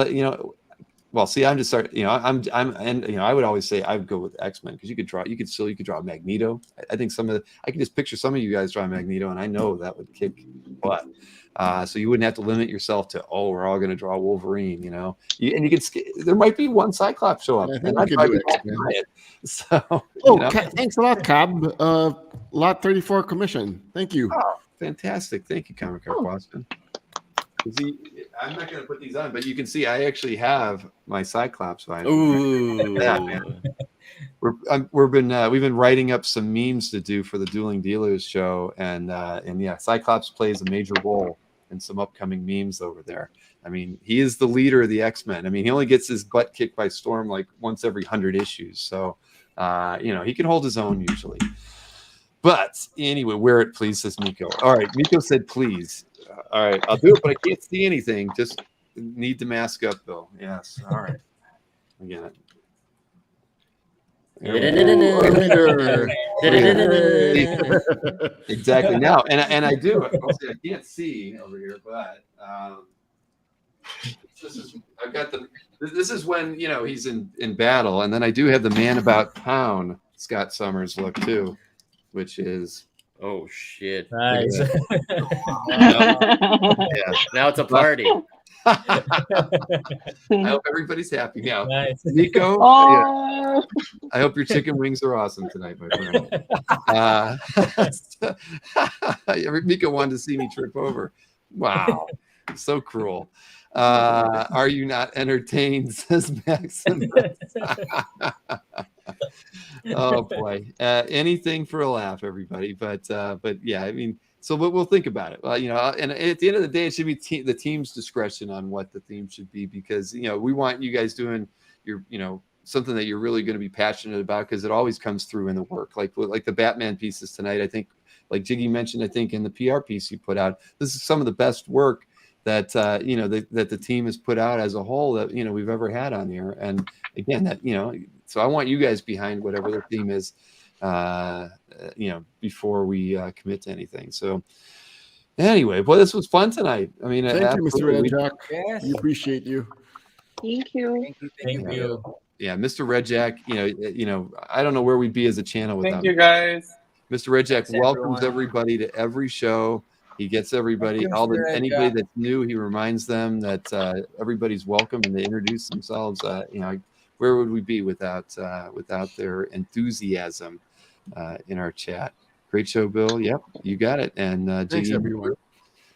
well, see, I'm just starting. I would always say I would go with X-Men because you could draw Magneto. I think I could just picture some of you guys draw Magneto, and I know that would kick butt. So you wouldn't have to limit yourself to, we're all going to draw Wolverine, and you can. There might be one Cyclops show up, and I'd probably buy it. So, thanks a lot, Cab. Lot 34 commission. Thank you. Oh, fantastic! Thank you, Comic Art Boston. I'm not going to put these on, but you can see I actually have my Cyclops vinyl. Ooh. We've been writing up some memes to do for the Dueling Dealers show, and yeah, Cyclops plays a major role in some upcoming memes over there. I mean, he is the leader of the X-Men. I mean, he only gets his butt kicked by Storm like once every 100 issues, so he can hold his own usually. But anyway, wear it, please, says Miko. All right, Miko said please. All right, I'll do it, but I can't see anything. Just need to mask up, though. Yes. All right. Again. Exactly. Now, and I do. Obviously, I can't see over here, but this is when he's in battle, and then I do have the Man About Town Scott Summers look too, which is. Oh shit! Nice. Now it's a party. I hope everybody's happy now. Nice. Nico, I hope your chicken wings are awesome tonight, my friend. Nico wanted to see me trip over. Wow, so cruel. Are you not entertained? Says Maxim. Oh boy, anything for a laugh, everybody. But yeah, I mean, so we'll think about it. Well, and at the end of the day, it should be the team's discretion on what the theme should be, because we want you guys doing your something that you're really going to be passionate about, because it always comes through in the work. Like the Batman pieces tonight, I think, like Jiggy mentioned, I think in the PR piece you put out, this is some of the best work that that the team has put out as a whole that we've ever had on here. And again, that so I want you guys behind whatever the theme is, before we commit to anything. So anyway, boy, this was fun tonight. I mean, thank you, Mr. Red Jack. Yes. We appreciate you. Thank you. Thank you. Yeah, Mr. Red Jack. I don't know where we'd be as a channel without. Thank you, guys. Mr. Red Jack welcomes everybody to every show. He gets everybody, anybody that's new, he reminds them that everybody's welcome and they introduce themselves. Where would we be without their enthusiasm in our chat? Great show, Bill. Yep, you got it. And thanks, everyone.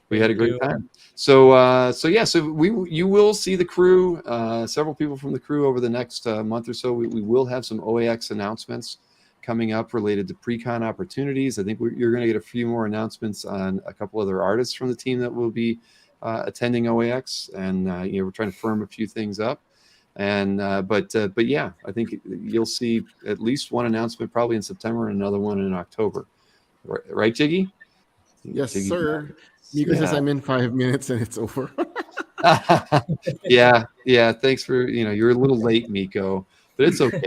We had a great time. So you will see the crew, several people from the crew over the next month or so. We will have some OAX announcements coming up related to pre-con opportunities. I think you're going to get a few more announcements on a couple other artists from the team that will be attending OAX, and we're trying to firm a few things up. And but yeah, I think you'll see at least one announcement probably in September and another one in October. Right, Jiggy? Yes, Jiggy, sir. Miko says I'm in 5 minutes and it's over. Yeah. Thanks for you're a little late, Miko, but it's okay.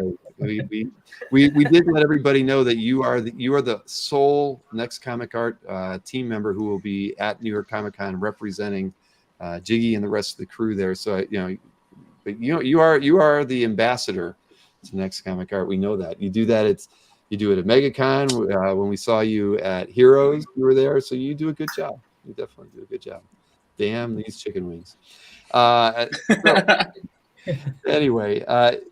We did let everybody know that you are the sole Next Comic Art team member who will be at New York Comic Con representing Jiggy and the rest of the crew there. So but you are the ambassador to Next Comic Art. We know that you do that. You do it at MegaCon. When we saw you at Heroes, you were there. So you do a good job. You definitely do a good job. Damn these chicken wings. Anyway,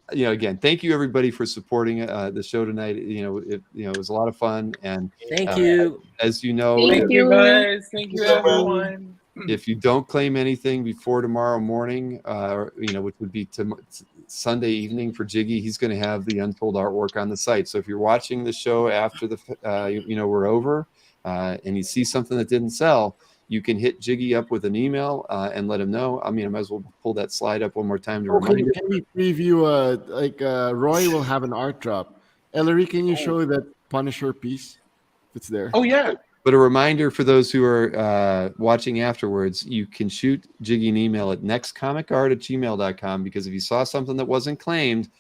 again, thank you everybody for supporting the show tonight. It was a lot of fun, and thank you. As you know, thank you guys. Thank you everyone. If you don't claim anything before tomorrow morning, which would be Sunday evening for Jiggy, he's going to have the untold artwork on the site. So if you're watching the show after we're over, and you see something that didn't sell, you can hit Jiggy up with an email and let him know. I mean, I might as well pull that slide up one more time to remind you. Can we preview? Roy will have an art drop Ellery, can you show that Punisher piece? If it's there. Oh yeah. But a reminder for those who are watching afterwards, you can shoot Jiggy an email at nextcomicart@gmail.com, because if you saw something that wasn't claimed,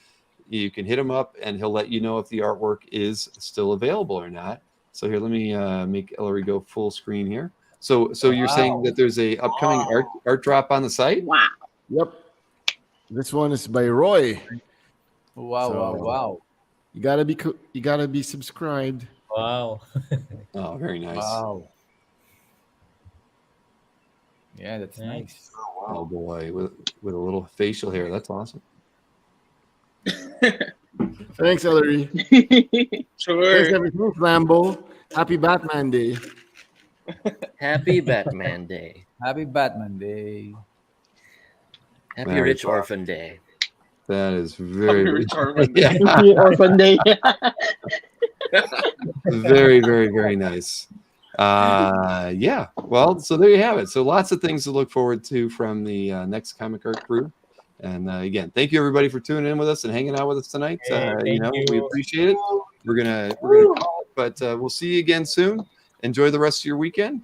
you can hit him up and he'll let you know if the artwork is still available or not. So here, let me make Ellery go full screen here. So you're saying that there's a upcoming art drop on the site? Wow. Yep. This one is by Roy. Wow, So- wow, wow. You gotta be subscribed. Wow. Oh, very nice. Wow. Yeah, that's nice. Oh boy, with a little facial hair. That's awesome. Thanks, Ellery. Sure. Thanks, everything. Lambo. Happy Batman Day. Happy Batman Day. Happy Batman Day. Happy Very Rich cool. Orphan Day. That is very, Rich Orphan Day. yeah, Happy Orphan Day. very, very, very nice. Yeah. Well, so there you have it. So lots of things to look forward to from the Next Comic Art crew. And again, thank you everybody for tuning in with us and hanging out with us tonight. Hey, You know, thank we you. appreciate it. We're gonna call it, but we'll see you again soon. Enjoy the rest of your weekend.